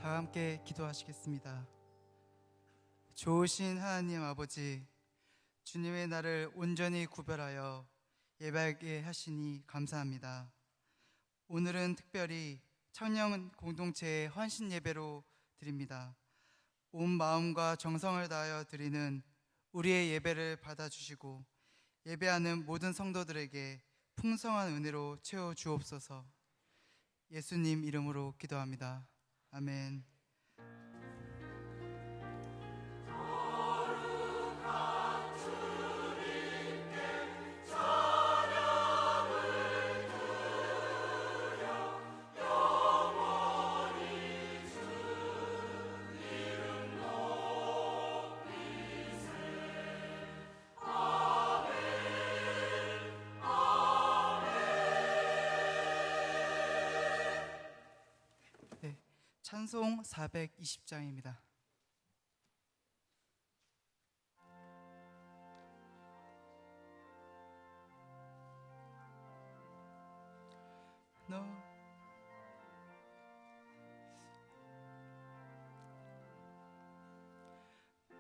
다 함께 기도하시겠습니다. 좋으신 하나님 아버지, 주님의 날을 온전히 구별하여 예배하게 하시니 감사합니다. 오늘은 특별히 청년 공동체의 헌신 예배로 드립니다. 온 마음과 정성을 다하여 드리는 우리의 예배를 받아주시고 예배하는 모든 성도들에게 풍성한 은혜로 채워 주옵소서. 예수님 이름으로 기도합니다. 아멘. 찬송 420장입니다.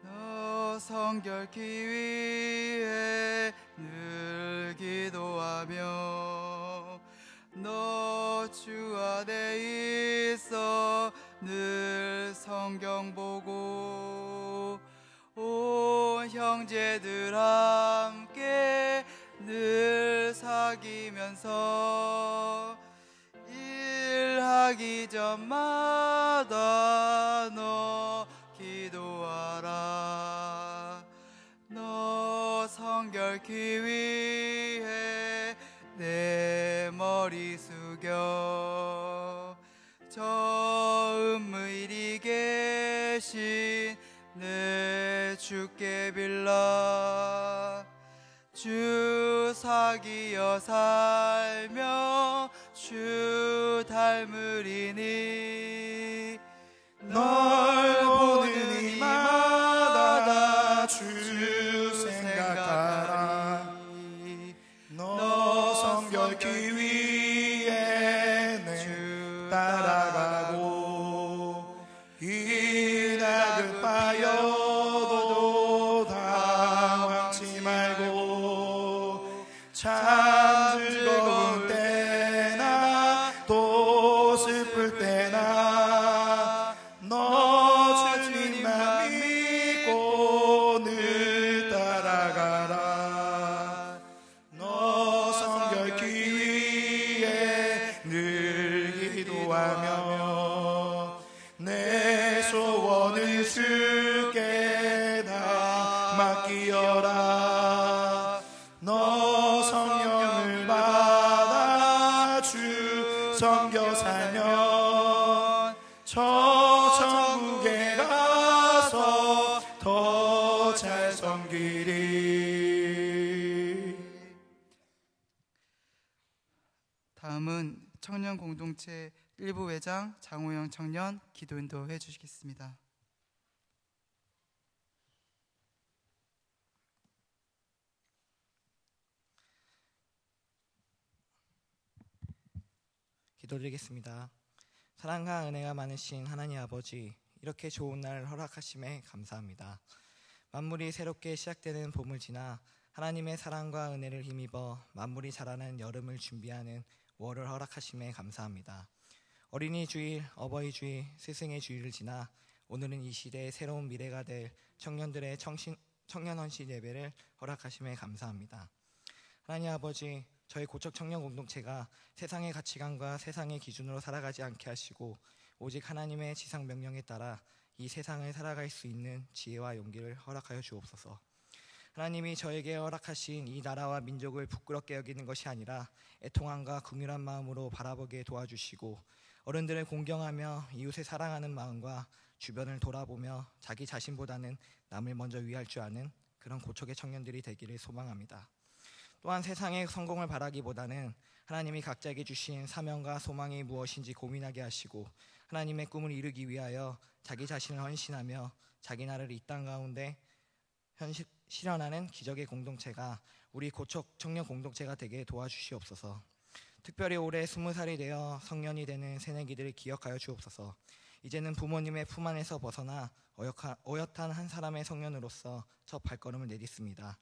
너 성결케 위해 늘 기도하며 너 주 안에 있어 늘 성경 보고 온 형제들 함께 늘 사귀면서 일하기 전마다 너 기도하라. 너 성결케 위해 내 머리 숙여 저 은무일이 계신 내 주께 빌라. 주 사귀어 살며 주 닮으리니 널 보는 이마다 주 생각하라. 너 성결케 위해 내 따라가고 이 다급하여도 당황치 말고 참 즐거운 때나 또 슬플 때나 너 주님만 믿고 늘 따라가라. 너 성결케 위해 늘 기도하며 내 소원을 주께 다 맡기어라. 너 성령을 받아 주 섬겨 살면 저 천국에 가서 더 잘 섬기리. 다음은 청년 공동체 1부 회장 장호영 청년 기도 인도해 주시겠습니다. 기도드리겠습니다. 사랑과 은혜가 많으신 하나님 아버지, 이렇게 좋은 날 허락하심에 감사합니다. 만물이 새롭게 시작되는 봄을 지나 하나님의 사랑과 은혜를 힘입어 만물이 자라는 여름을 준비하는 5월을 허락하심에 감사합니다. 어린이 주일, 어버이 주일, 스승의 주일을 지나 오늘은 이 시대의 새로운 미래가 될 청년들의 청년 헌신 예배를 허락하심에 감사합니다. 하나님 아버지, 저희 고척 청년 공동체가 세상의 가치관과 세상의 기준으로 살아가지 않게 하시고 오직 하나님의 지상 명령에 따라 이 세상을 살아갈 수 있는 지혜와 용기를 허락하여 주옵소서. 하나님이 저에게 허락하신 이 나라와 민족을 부끄럽게 여기는 것이 아니라 애통함과 긍휼한 마음으로 바라보게 도와주시고 어른들을 공경하며 이웃을 사랑하는 마음과 주변을 돌아보며 자기 자신보다는 남을 먼저 위할 줄 아는 그런 고척의 청년들이 되기를 소망합니다. 또한 세상의 성공을 바라기보다는 하나님이 각자에게 주신 사명과 소망이 무엇인지 고민하게 하시고 하나님의 꿈을 이루기 위하여 자기 자신을 헌신하며 자기 나라를 이 땅 가운데 실현하는 기적의 공동체가 우리 고척 청년 공동체가 되게 도와주시옵소서. 특별히 올해 20살이 되어 성년이 되는 새내기들을 기억하여 주옵소서. 이제는 부모님의 품 안에서 벗어나 어엿한 한 사람의 청년으로서 첫 발걸음을 내딛습니다.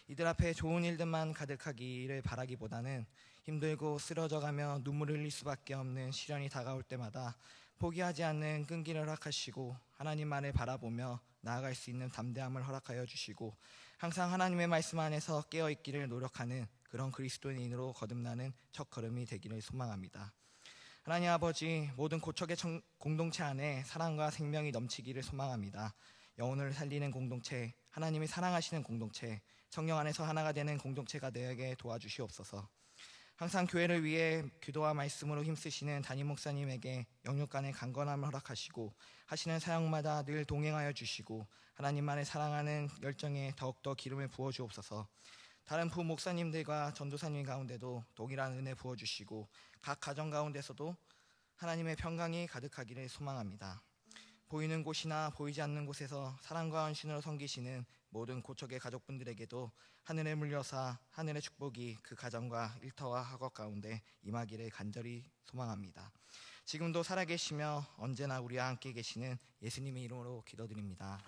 이들 앞에 좋은 일들만 가득하기를 바라기보다는 힘들고 쓰러져가며 눈물을 흘릴 수밖에 없는 시련이 다가올 때마다 포기하지 않는 끈기를 허락하시고 하나님만을 바라보며 나아갈 수 있는 담대함을 허락하여 주시고 항상 하나님의 말씀 안에서 깨어있기를 노력하는 그런 그리스도인으로 거듭나는 첫걸음이 되기를 소망합니다. 하나님 아버지, 모든 고척의 공동체 안에 사랑과 생명이 넘치기를 소망합니다. 영혼을 살리는 공동체, 하나님이 사랑하시는 공동체, 성령 안에서 하나가 되는 공동체가 되게 도와주시옵소서. 항상 교회를 위해 기도와 말씀으로 힘쓰시는 담임 목사님에게 영육간의 강건함을 허락하시고 하시는 사역마다 늘 동행하여 주시고 하나님만을 사랑하는 열정에 더욱더 기름을 부어주옵소서. 다른 부목사님들과 전도사님 가운데도 동일한 은혜 부어주시고 각 가정 가운데서도 하나님의 평강이 가득하기를 소망합니다. 보이는 곳이나 보이지 않는 곳에서 사랑과 헌신으로 섬기시는 모든 고척의 가족분들에게도 하늘에 물려사 하늘의 축복이 그 가정과 일터와 학업 가운데 임하기를 간절히 소망합니다. 지금도 살아계시며 언제나 우리와 함께 계시는 예수님의 이름으로 기도드립니다.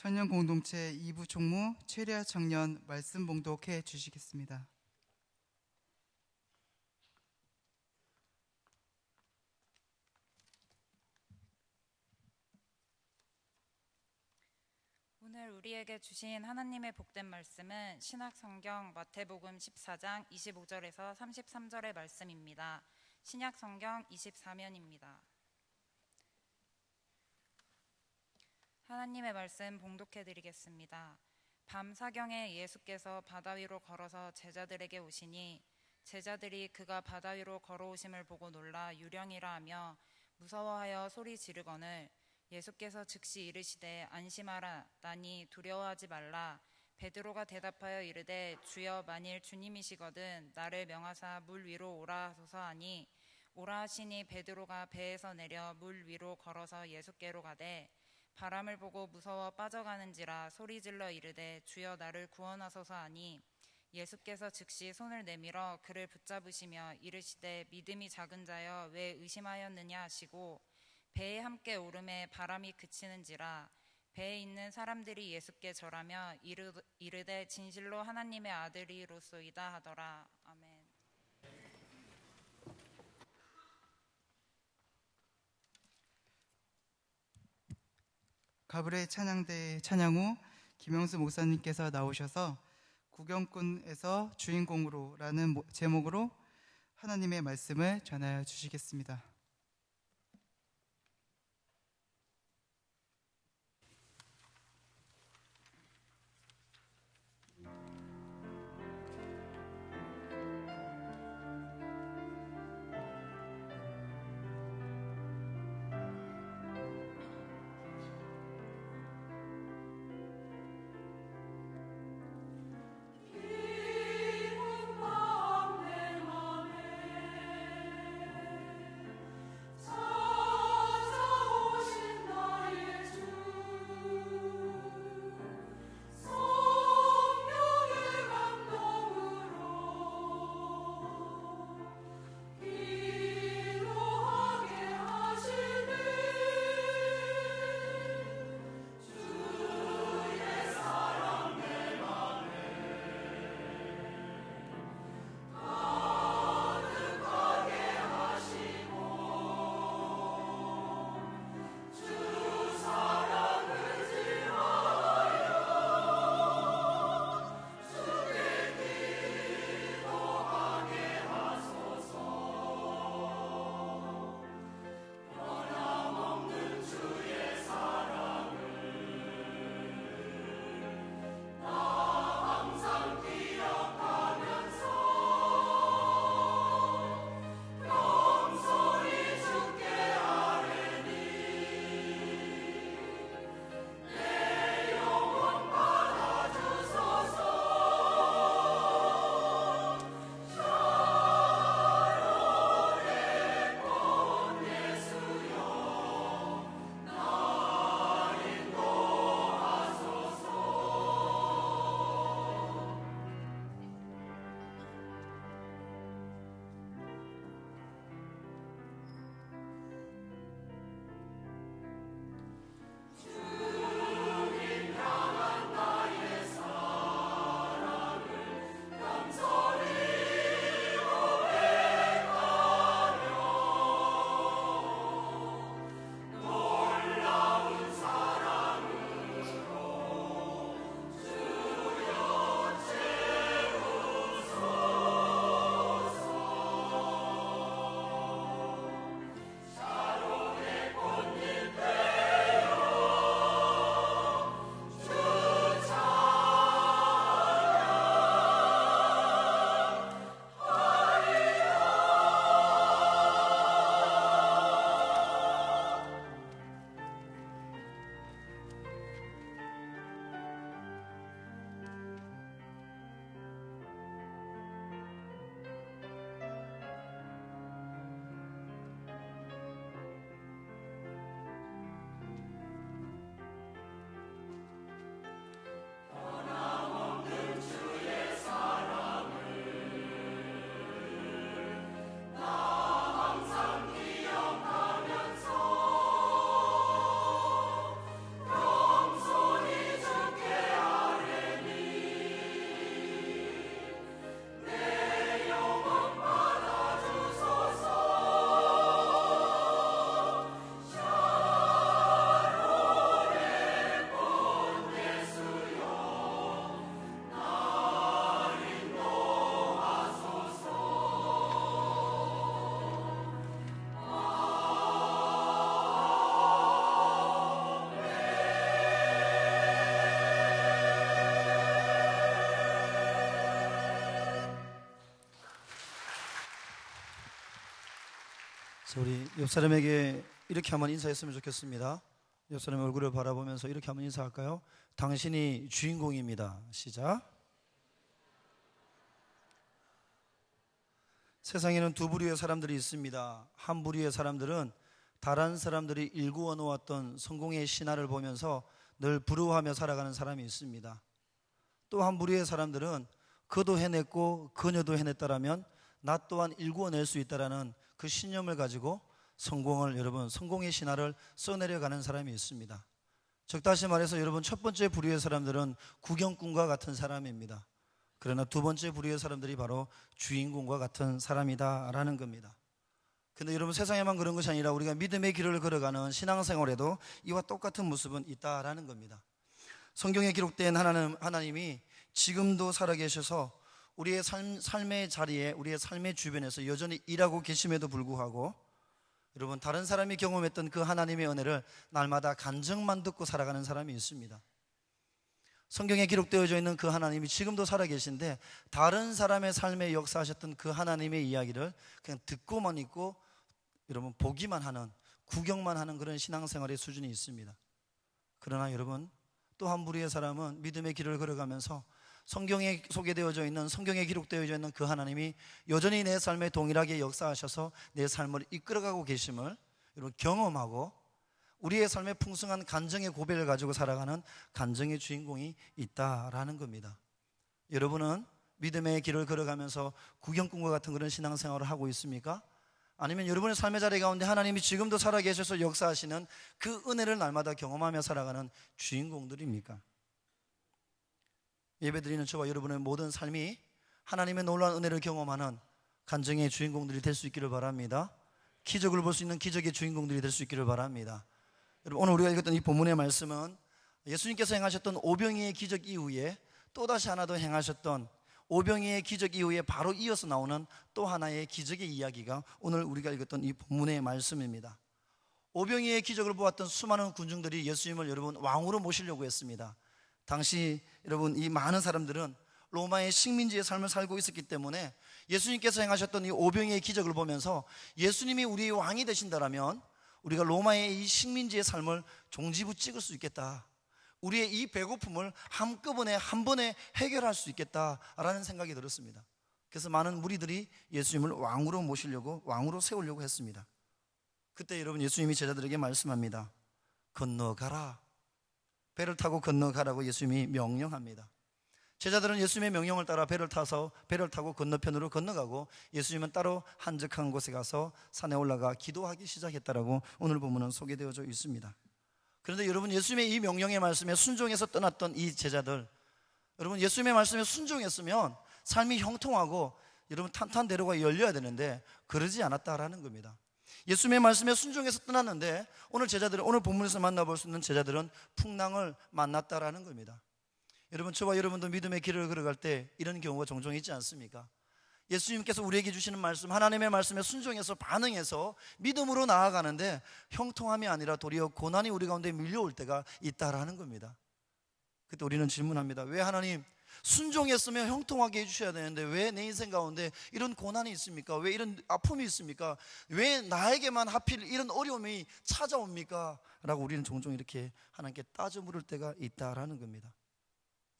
청년 공동체 2부 총무 최리아 청년 말씀 봉독해 주시겠습니다. 오늘 우리에게 주신 하나님의 복된 말씀은 신약성경 마태복음 14장 25절에서 33절의 말씀입니다. 신약성경 24면입니다. 하나님의 말씀 봉독해 드리겠습니다. 밤 사경에 예수께서 바다 위로 걸어서 제자들에게 오시니 제자들이 그가 바다 위로 걸어오심을 보고 놀라 유령이라 하며 무서워하여 소리 지르거늘 예수께서 즉시 이르시되 안심하라 나니 두려워하지 말라. 베드로가 대답하여 이르되 주여 만일 주님이시거든 나를 명하사 물 위로 오라 하소서 하니 오라 하시니 베드로가 배에서 내려 물 위로 걸어서 예수께로 가되 바람을 보고 무서워 빠져가는지라 소리질러 이르되 주여 나를 구원하소서 하니 예수께서 즉시 손을 내밀어 그를 붙잡으시며 이르시되 믿음이 작은 자여 왜 의심하였느냐 하시고 배에 함께 오름에 바람이 그치는지라. 배에 있는 사람들이 예수께 절하며 이르되 진실로 하나님의 아들이로소이다 하더라. 아멘. 가브레 찬양대 찬양 후 김영수 목사님께서 나오셔서 구경꾼에서 주인공으로 라는 제목으로 하나님의 말씀을 전하여 주시겠습니다. 우리 옆 사람에게 이렇게 한번 인사했으면 좋겠습니다. 옆 사람의 얼굴을 바라보면서 이렇게 한번 인사할까요? 당신이 주인공입니다. 시작. 세상에는 두 부류의 사람들이 있습니다. 한 부류의 사람들은 다른 사람들이 일구어 놓았던 성공의 신화를 보면서 늘 부러워하며 살아가는 사람이 있습니다. 또 한 부류의 사람들은 그도 해냈고 그녀도 해냈다라면 나 또한 일구어낼 수 있다라는 그 신념을 가지고 성공을, 여러분, 성공의 신화를 써내려가는 사람이 있습니다. 즉 다시 말해서 여러분, 첫 번째 부류의 사람들은 구경꾼과 같은 사람입니다. 그러나 두 번째 부류의 사람들이 바로 주인공과 같은 사람이다라는 겁니다. 근데 여러분, 세상에만 그런 것이 아니라 우리가 믿음의 길을 걸어가는 신앙생활에도 이와 똑같은 모습은 있다라는 겁니다. 성경에 기록된 하나님이 지금도 살아계셔서 우리의 삶의 자리에, 우리의 삶의 주변에서 여전히 일하고 계심에도 불구하고 여러분, 다른 사람이 경험했던 그 하나님의 은혜를 날마다 간증만 듣고 살아가는 사람이 있습니다. 성경에 기록되어져 있는 그 하나님이 지금도 살아계신데 다른 사람의 삶에 역사하셨던 그 하나님의 이야기를 그냥 듣고만 있고 여러분, 보기만 하는, 구경만 하는 그런 신앙생활의 수준이 있습니다. 그러나 여러분, 또 한 부류의 사람은 믿음의 길을 걸어가면서 성경에 소개되어져 있는, 성경에 기록되어져 있는 그 하나님이 여전히 내 삶에 동일하게 역사하셔서 내 삶을 이끌어가고 계심을 여러분 경험하고 우리의 삶에 풍성한 간증의 고백을 가지고 살아가는 간증의 주인공이 있다라는 겁니다. 여러분은 믿음의 길을 걸어가면서 구경꾼과 같은 그런 신앙생활을 하고 있습니까? 아니면 여러분의 삶의 자리 가운데 하나님이 지금도 살아계셔서 역사하시는 그 은혜를 날마다 경험하며 살아가는 주인공들입니까? 예배드리는 저와 여러분의 모든 삶이 하나님의 놀라운 은혜를 경험하는 간증의 주인공들이 될 수 있기를 바랍니다. 기적을 볼 수 있는 기적의 주인공들이 될 수 있기를 바랍니다. 여러분, 오늘 우리가 읽었던 이 본문의 말씀은 예수님께서 행하셨던 오병이의 기적 이후에 또다시 하나 더 행하셨던 오병이의 기적 이후에 바로 이어서 나오는 또 하나의 기적의 이야기가 오늘 우리가 읽었던 이 본문의 말씀입니다. 오병이의 기적을 보았던 수많은 군중들이 예수님을 여러분 왕으로 모시려고 했습니다. 당시 여러분, 이 많은 사람들은 로마의 식민지의 삶을 살고 있었기 때문에 예수님께서 행하셨던 이 오병이의 기적을 보면서 예수님이 우리의 왕이 되신다라면 우리가 로마의 이 식민지의 삶을 종지부찍을 수 있겠다, 우리의 이 배고픔을 한꺼번에 한 번에 해결할 수 있겠다라는 생각이 들었습니다. 그래서 많은 무리들이 예수님을 왕으로 모시려고, 왕으로 세우려고 했습니다. 그때 여러분, 예수님이 제자들에게 말씀합니다. 건너가라. 배를 타고 건너가라고 예수님이 명령합니다. 제자들은 예수님의 명령을 따라 배를 타고 건너편으로 건너가고 예수님은 따로 한적한 곳에 가서 산에 올라가 기도하기 시작했다라고 오늘 본문은 소개되어져 있습니다. 그런데 여러분, 예수님의 이 명령의 말씀에 순종해서 떠났던 이 제자들, 여러분, 예수님의 말씀에 순종했으면 삶이 형통하고 여러분 탄탄대로가 열려야 되는데 그러지 않았다라는 겁니다. 예수님의 말씀에 순종해서 떠났는데 오늘 본문에서 만나볼 수 있는 제자들은 풍랑을 만났다라는 겁니다. 여러분, 저와 여러분도 믿음의 길을 걸어갈 때 이런 경우가 종종 있지 않습니까? 예수님께서 우리에게 주시는 말씀, 하나님의 말씀에 순종해서 반응해서 믿음으로 나아가는데 형통함이 아니라 도리어 고난이 우리 가운데 밀려올 때가 있다라는 겁니다. 그때 우리는 질문합니다. 왜 하나님, 순종했으면 형통하게 해주셔야 되는데 왜 내 인생 가운데 이런 고난이 있습니까? 왜 이런 아픔이 있습니까? 왜 나에게만 하필 이런 어려움이 찾아옵니까? 라고 우리는 종종 이렇게 하나님께 따져 물을 때가 있다라는 겁니다.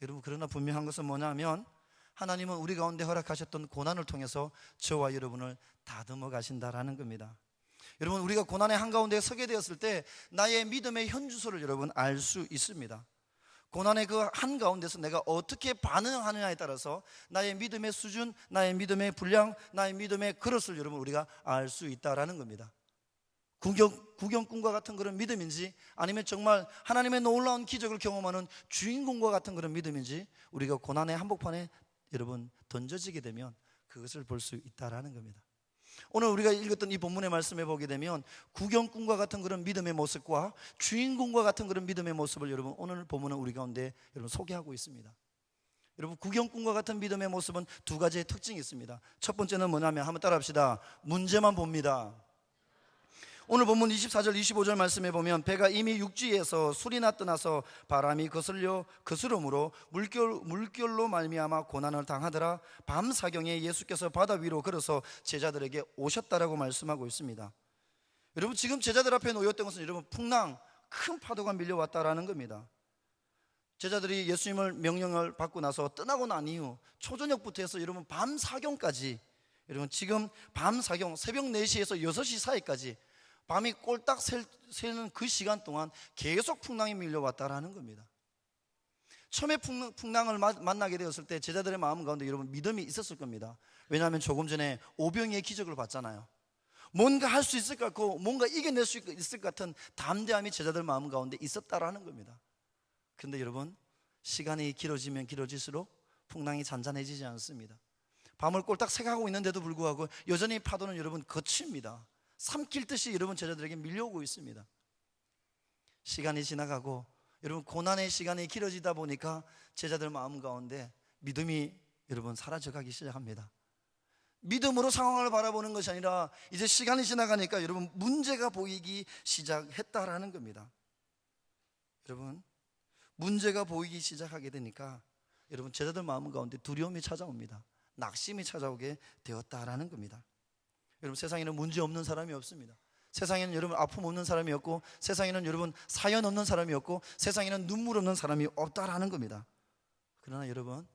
여러분, 그러나 분명한 것은 뭐냐면 하나님은 우리 가운데 허락하셨던 고난을 통해서 저와 여러분을 다듬어 가신다라는 겁니다. 여러분, 우리가 고난의 한가운데 서게 되었을 때 나의 믿음의 현주소를 여러분 알 수 있습니다. 고난의 그 한가운데서 내가 어떻게 반응하느냐에 따라서 나의 믿음의 수준, 나의 믿음의 분량, 나의 믿음의 그릇을 여러분 우리가 알 수 있다라는 겁니다. 구경꾼과 같은 그런 믿음인지 아니면 정말 하나님의 놀라운 기적을 경험하는 주인공과 같은 그런 믿음인지 우리가 고난의 한복판에 여러분 던져지게 되면 그것을 볼 수 있다라는 겁니다. 오늘 우리가 읽었던 이 본문의 말씀에 보게 되면 구경꾼과 같은 그런 믿음의 모습과 주인공과 같은 그런 믿음의 모습을 여러분 오늘 본문은 우리 가운데 여러분 소개하고 있습니다. 여러분, 구경꾼과 같은 믿음의 모습은 두 가지의 특징이 있습니다. 첫 번째는 뭐냐면 한번 따라합시다. 문제만 봅니다. 오늘 본문 24절 25절 말씀에 보면 배가 이미 육지에서 술이나 떠나서 바람이 거스름으로 물결로 말미암아 고난을 당하더라. 밤 사경에 예수께서 바다 위로 걸어서 제자들에게 오셨다라고 말씀하고 있습니다. 여러분 지금 제자들 앞에 놓였던 것은 여러분 풍랑, 큰 파도가 밀려왔다라는 겁니다. 제자들이 예수님을 명령을 받고 나서 떠나고 난 이후 초저녁부터 해서 여러분 밤 사경까지, 여러분 지금 밤 사경 새벽 4시에서 6시 사이까지 밤이 꼴딱 새는 그 시간 동안 계속 풍랑이 밀려왔다라는 겁니다. 처음에 풍랑을 만나게 되었을 때 제자들의 마음 가운데 여러분 믿음이 있었을 겁니다. 왜냐하면 조금 전에 오병이의 기적을 봤잖아요. 뭔가 할 수 있을 것 같고 뭔가 이겨낼 수 있을 것 같은 담대함이 제자들 마음 가운데 있었다라는 겁니다. 그런데 여러분 시간이 길어지면 길어질수록 풍랑이 잔잔해지지 않습니다. 밤을 꼴딱 새가고 있는데도 불구하고 여전히 파도는 여러분 거칩니다. 삼킬 듯이 여러분 제자들에게 밀려오고 있습니다. 시간이 지나가고 여러분 고난의 시간이 길어지다 보니까 제자들 마음 가운데 믿음이 여러분 사라져가기 시작합니다. 믿음으로 상황을 바라보는 것이 아니라 이제 시간이 지나가니까 여러분 문제가 보이기 시작했다라는 겁니다. 여러분 문제가 보이기 시작하게 되니까 여러분 제자들 마음 가운데 두려움이 찾아옵니다. 낙심이 찾아오게 되었다라는 겁니다. 여러분 세상에는 문제 없는 사람이 없습니다. 세상에는 여러분 아픔 없는 사람이 없고, 세상에는 여러분 사연 없는 사람이 없고, 세상에는 눈물 없는 사람이 없다라는 겁니다. 그러나 여러분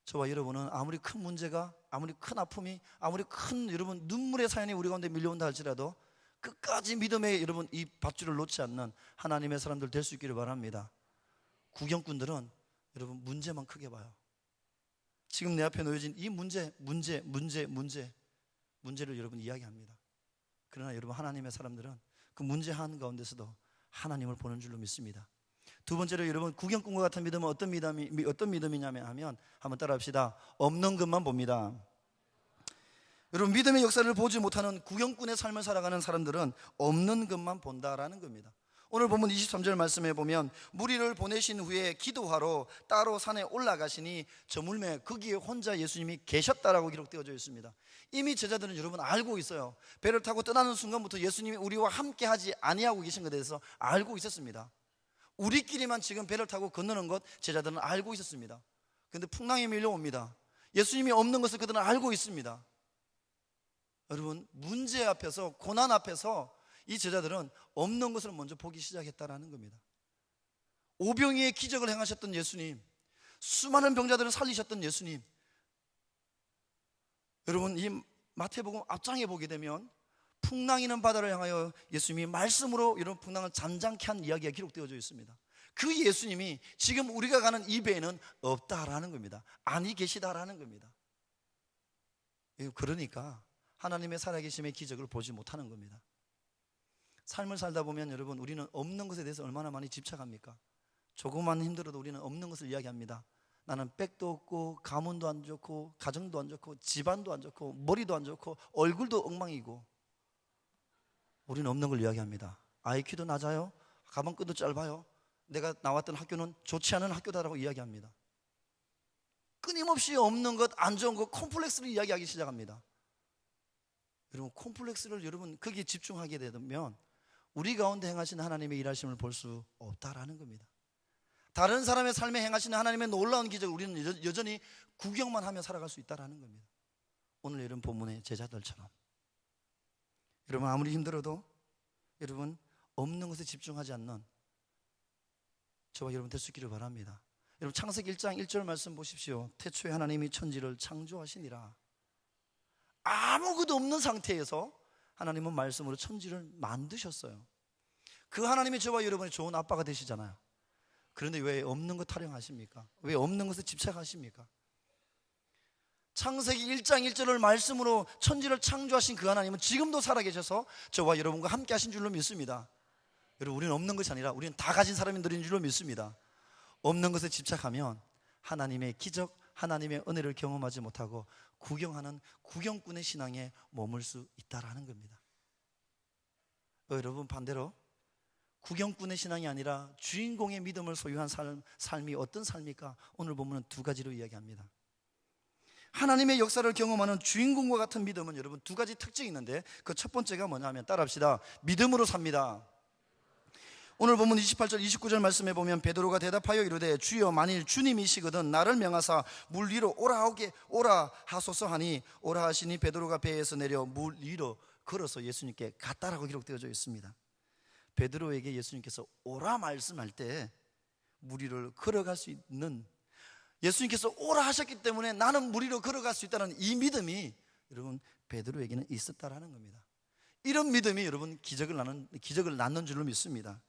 저와 여러분은 아무리 큰 문제가, 아무리 큰 아픔이, 아무리 큰 여러분 눈물의 사연이 우리 가운데 밀려온다 할지라도 끝까지 믿음의 여러분 이 밧줄을 놓지 않는 하나님의 사람들 될 수 있기를 바랍니다. 구경꾼들은 여러분 문제만 크게 봐요. 지금 내 앞에 놓여진 이 문제를 여러분 이야기합니다. 그러나 여러분 하나님의 사람들은 그 문제 한 가운데서도 하나님을 보는 줄로 믿습니다. 두 번째로 여러분 구경꾼과 같은 믿음은 어떤 믿음이냐면 하면 한번 따라합시다. 없는 것만 봅니다. 여러분 믿음의 역사를 보지 못하는 구경꾼의 삶을 살아가는 사람들은 없는 것만 본다라는 겁니다. 오늘 본문 23절 말씀에 보면 무리를 보내신 후에 기도하러 따로 산에 올라가시니 저물매 거기에 혼자 예수님이 계셨다라고 기록되어져 있습니다. 이미 제자들은 여러분 알고 있어요. 배를 타고 떠나는 순간부터 예수님이 우리와 함께 하지 아니하고 계신 것에 대해서 알고 있었습니다. 우리끼리만 지금 배를 타고 건너는 것 제자들은 알고 있었습니다. 그런데 풍랑이 밀려옵니다. 예수님이 없는 것을 그들은 알고 있습니다. 여러분 문제 앞에서, 고난 앞에서 이 제자들은 없는 것을 먼저 보기 시작했다라는 겁니다. 오병이의 기적을 행하셨던 예수님, 수많은 병자들을 살리셨던 예수님, 여러분 이 마태복음 앞장에 보게 되면 풍랑이는 바다를 향하여 예수님이 말씀으로 이런 풍랑을 잠잠케 한 이야기가 기록되어져 있습니다. 그 예수님이 지금 우리가 가는 이 배에는 없다라는 겁니다. 아니 계시다라는 겁니다. 그러니까 하나님의 살아계심의 기적을 보지 못하는 겁니다. 삶을 살다 보면 여러분 우리는 없는 것에 대해서 얼마나 많이 집착합니까? 조금만 힘들어도 우리는 없는 것을 이야기합니다. 나는 백도 없고 가문도 안 좋고 가정도 안 좋고 집안도 안 좋고 머리도 안 좋고 얼굴도 엉망이고, 우리는 없는 걸 이야기합니다. IQ도 낮아요, 가방끈도 짧아요, 내가 나왔던 학교는 좋지 않은 학교다라고 이야기합니다. 끊임없이 없는 것, 안 좋은 것, 콤플렉스를 이야기하기 시작합니다. 여러분 콤플렉스를 여러분 거기에 집중하게 되면 우리 가운데 행하시는 하나님의 일하심을 볼 수 없다라는 겁니다. 다른 사람의 삶에 행하시는 하나님의 놀라운 기적을 우리는 여전히 구경만 하며 살아갈 수 있다라는 겁니다. 오늘 이런 본문의 제자들처럼 여러분 아무리 힘들어도 여러분 없는 것에 집중하지 않는 저와 여러분 될 수 있기를 바랍니다. 여러분 창세기 1장 1절 말씀 보십시오. 태초에 하나님이 천지를 창조하시니라. 아무것도 없는 상태에서 하나님은 말씀으로 천지를 만드셨어요. 그 하나님이 저와 여러분의 좋은 아빠가 되시잖아요. 그런데 왜 없는 것 타령하십니까? 왜 없는 것에 집착하십니까? 창세기 1장 1절을 말씀으로 천지를 창조하신 그 하나님은 지금도 살아계셔서 저와 여러분과 함께 하신 줄로 믿습니다. 여러분 우리는 없는 것이 아니라 우리는 다 가진 사람들인 줄로 믿습니다. 없는 것에 집착하면 하나님의 기적, 하나님의 은혜를 경험하지 못하고 구경하는 구경꾼의 신앙에 머물 수 있다라는 겁니다. 여러분 반대로 구경꾼의 신앙이 아니라 주인공의 믿음을 소유한 삶이 어떤 삶입니까? 오늘 보면 두 가지로 이야기합니다. 하나님의 역사를 경험하는 주인공과 같은 믿음은 여러분 두 가지 특징이 있는데 그 첫 번째가 뭐냐면 따라합시다. 믿음으로 삽니다. 오늘 보면 28절 29절 말씀에 보면 베드로가 대답하여 이르되 주여 만일 주님이시거든 나를 명하사 물 위로 오라 하소서 하니 오라 하시니 베드로가 배에서 내려 물 위로 걸어서 예수님께 갔다라고 기록되어져 있습니다. 베드로에게 예수님께서 오라 말씀할 때 물 위를 걸어갈 수 있는, 예수님께서 오라 하셨기 때문에 나는 물 위로 걸어갈 수 있다는 이 믿음이 여러분 베드로에게는 있었다라는 겁니다. 이런 믿음이 여러분 기적을 낳는 줄로 믿습니다.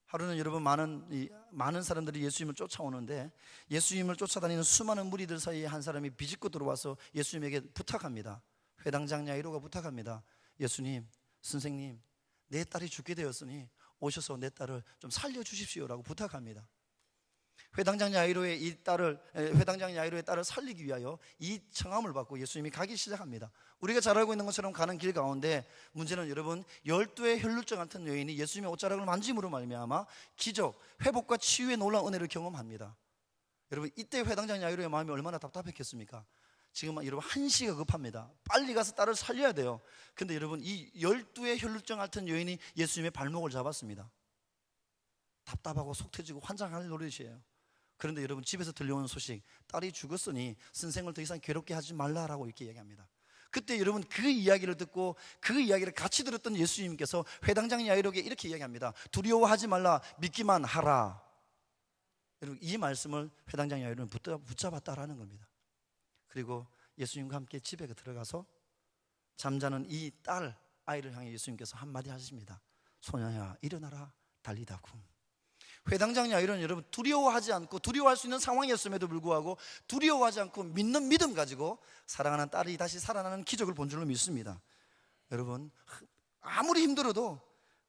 하루는 여러분 많은 사람들이 예수님을 쫓아오는데, 예수님을 쫓아다니는 수많은 무리들 사이에 한 사람이 비집고 들어와서 예수님에게 부탁합니다. 회당장 야이로가 부탁합니다. 예수님, 선생님, 내 딸이 죽게 되었으니 오셔서 내 딸을 좀 살려주십시오라고 부탁합니다. 회당장 야이로의 딸을 살리기 위하여 이 청함을 받고 예수님이 가기 시작합니다. 우리가 잘 알고 있는 것처럼 가는 길 가운데 문제는 여러분 12의 혈루증 같은 여인이 예수님의 옷자락을 만짐으로 말미암아 기적, 회복과 치유의 놀라운 은혜를 경험합니다. 여러분 이때 회당장 야이로의 마음이 얼마나 답답했겠습니까? 지금 여러분 한시가 급합니다. 빨리 가서 딸을 살려야 돼요. 근데 여러분 이 12의 혈루증 같은 여인이 예수님의 발목을 잡았습니다. 답답하고 속 터지고 환장할 노릇이에요. 그런데 여러분 집에서 들려오는 소식, 딸이 죽었으니 선생을 더 이상 괴롭게 하지 말라라고 이렇게 얘기합니다. 그때 여러분 그 이야기를 듣고 그 이야기를 같이 들었던 예수님께서 회당장 야이로에게 이렇게 이야기합니다. 두려워하지 말라, 믿기만 하라. 여러분 이 말씀을 회당장 야이로는 붙잡았다라는 겁니다. 그리고 예수님과 함께 집에 들어가서 잠자는 이 아이를 향해 예수님께서 한마디 하십니다. 소녀야 일어나라, 달리다 쿰. 회당장 야이로는 여러분 두려워하지 않고, 두려워할 수 있는 상황이었음에도 불구하고 두려워하지 않고 믿는 믿음 가지고 사랑하는 딸이 다시 살아나는 기적을 본 줄로 믿습니다. 여러분 아무리 힘들어도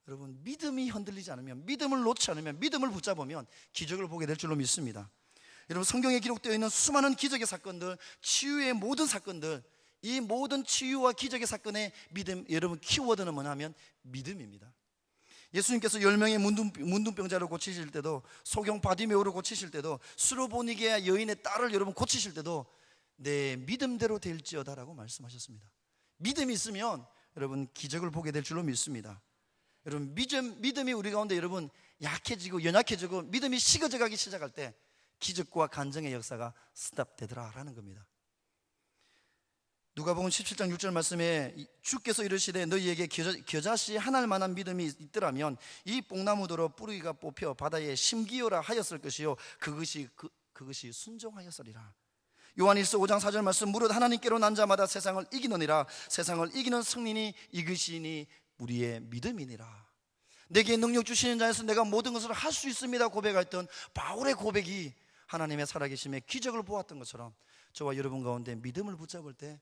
여러분 믿음이 흔들리지 않으면, 믿음을 놓지 않으면, 믿음을 붙잡으면 기적을 보게 될 줄로 믿습니다. 여러분 성경에 기록되어 있는 수많은 기적의 사건들, 치유의 모든 사건들, 이 모든 치유와 기적의 사건의 믿음, 여러분 키워드는 뭐냐면 믿음입니다. 예수님께서 10명의 문둥병자를 고치실 때도, 소경 바디메오를 고치실 때도, 수로보니게 여인의 딸을 여러분 고치실 때도 내 믿음대로 될지어다라고 말씀하셨습니다. 믿음이 있으면 여러분 기적을 보게 될 줄로 믿습니다. 여러분 믿음이 우리 가운데 여러분 약해지고 연약해지고 믿음이 식어져 가기 시작할 때 기적과 간증의 역사가 스탑되더라라는 겁니다. 누가복음 17장 6절 말씀에 주께서 이르시되 너희에게 겨자씨 하나일 만한 믿음이 있더라면 이 뽕나무더러 뿌리가 뽑혀 바다에 심기어라 하였을 것이요 그것이 순종하였으리라. 요한일서 5장 4절 말씀, 무릇 하나님께로 난 자마다 세상을 이기느니라. 세상을 이기는 승리니 이것이니 우리의 믿음이니라. 내게 능력 주시는 자에서 내가 모든 것을 할 수 있습니다 고백했던 바울의 고백이 하나님의 살아계심에 기적을 보았던 것처럼 저와 여러분 가운데 믿음을 붙잡을 때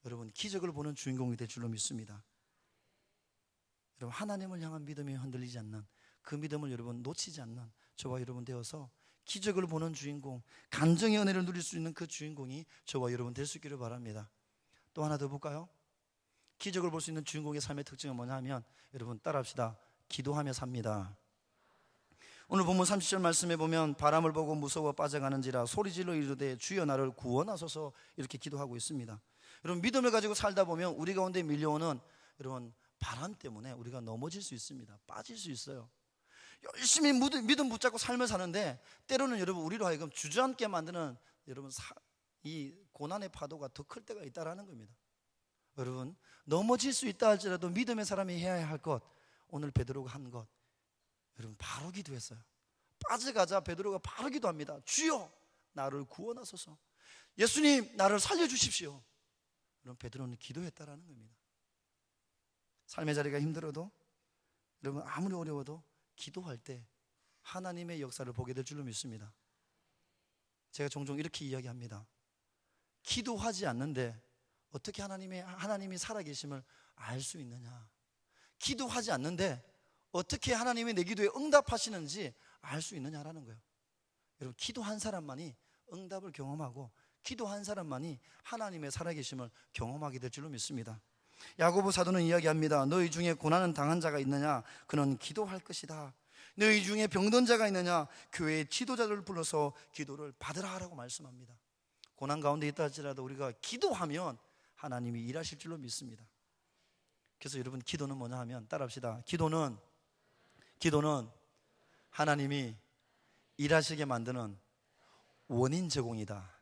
여러분 기적을 보는 주인공이 될 줄로 믿습니다. 여러분 하나님을 향한 믿음이 흔들리지 않는, 그 믿음을 여러분 놓치지 않는 저와 여러분 되어서 기적을 보는 주인공, 간증의 은혜를 누릴 수 있는 그 주인공이 저와 여러분 될 수 있기를 바랍니다. 또 하나 더 볼까요? 기적을 볼 수 있는 주인공의 삶의 특징은 뭐냐 하면, 여러분 따라합시다. 기도하며 삽니다. 오늘 본문 30절 말씀에 보면 바람을 보고 무서워 빠져가는지라 소리질러 이르되 주여 나를 구원하소서 이렇게 기도하고 있습니다. 여러분 믿음을 가지고 살다 보면 우리 가운데 밀려오는 여러분 바람 때문에 우리가 넘어질 수 있습니다. 빠질 수 있어요. 열심히 믿음 붙잡고 삶을 사는데 때로는 여러분 우리로 하여금 주저앉게 만드는 여러분 이 고난의 파도가 더 클 때가 있다라는 겁니다. 여러분 넘어질 수 있다 할지라도 믿음의 사람이 해야 할 것, 오늘 베드로가 한 것, 여러분 바로 기도했어요. 빠져가자 베드로가 바로 기도합니다. 주여 나를 구원하소서, 예수님 나를 살려주십시오. 여러분 베드로는 기도했다라는 겁니다. 삶의 자리가 힘들어도, 여러분 아무리 어려워도 기도할 때 하나님의 역사를 보게 될 줄로 믿습니다. 제가 종종 이렇게 이야기합니다. 기도하지 않는데 어떻게 하나님이 살아계심을 알 수 있느냐? 기도하지 않는데 어떻게 하나님이 내 기도에 응답하시는지 알 수 있느냐라는 거예요. 여러분 기도한 사람만이 응답을 경험하고 기도한 사람만이 하나님의 살아계심을 경험하게 될 줄로 믿습니다. 야고보 사도는 이야기합니다. 너희 중에 고난은 당한 자가 있느냐? 그는 기도할 것이다. 너희 중에 병든 자가 있느냐? 교회의 지도자들을 불러서 기도를 받으라 라고 말씀합니다. 고난 가운데 있다 할지라도 우리가 기도하면 하나님이 일하실 줄로 믿습니다. 그래서 여러분 기도는 뭐냐 하면 따라합시다. 기도는 하나님이 일하시게 만드는 원인 제공이다.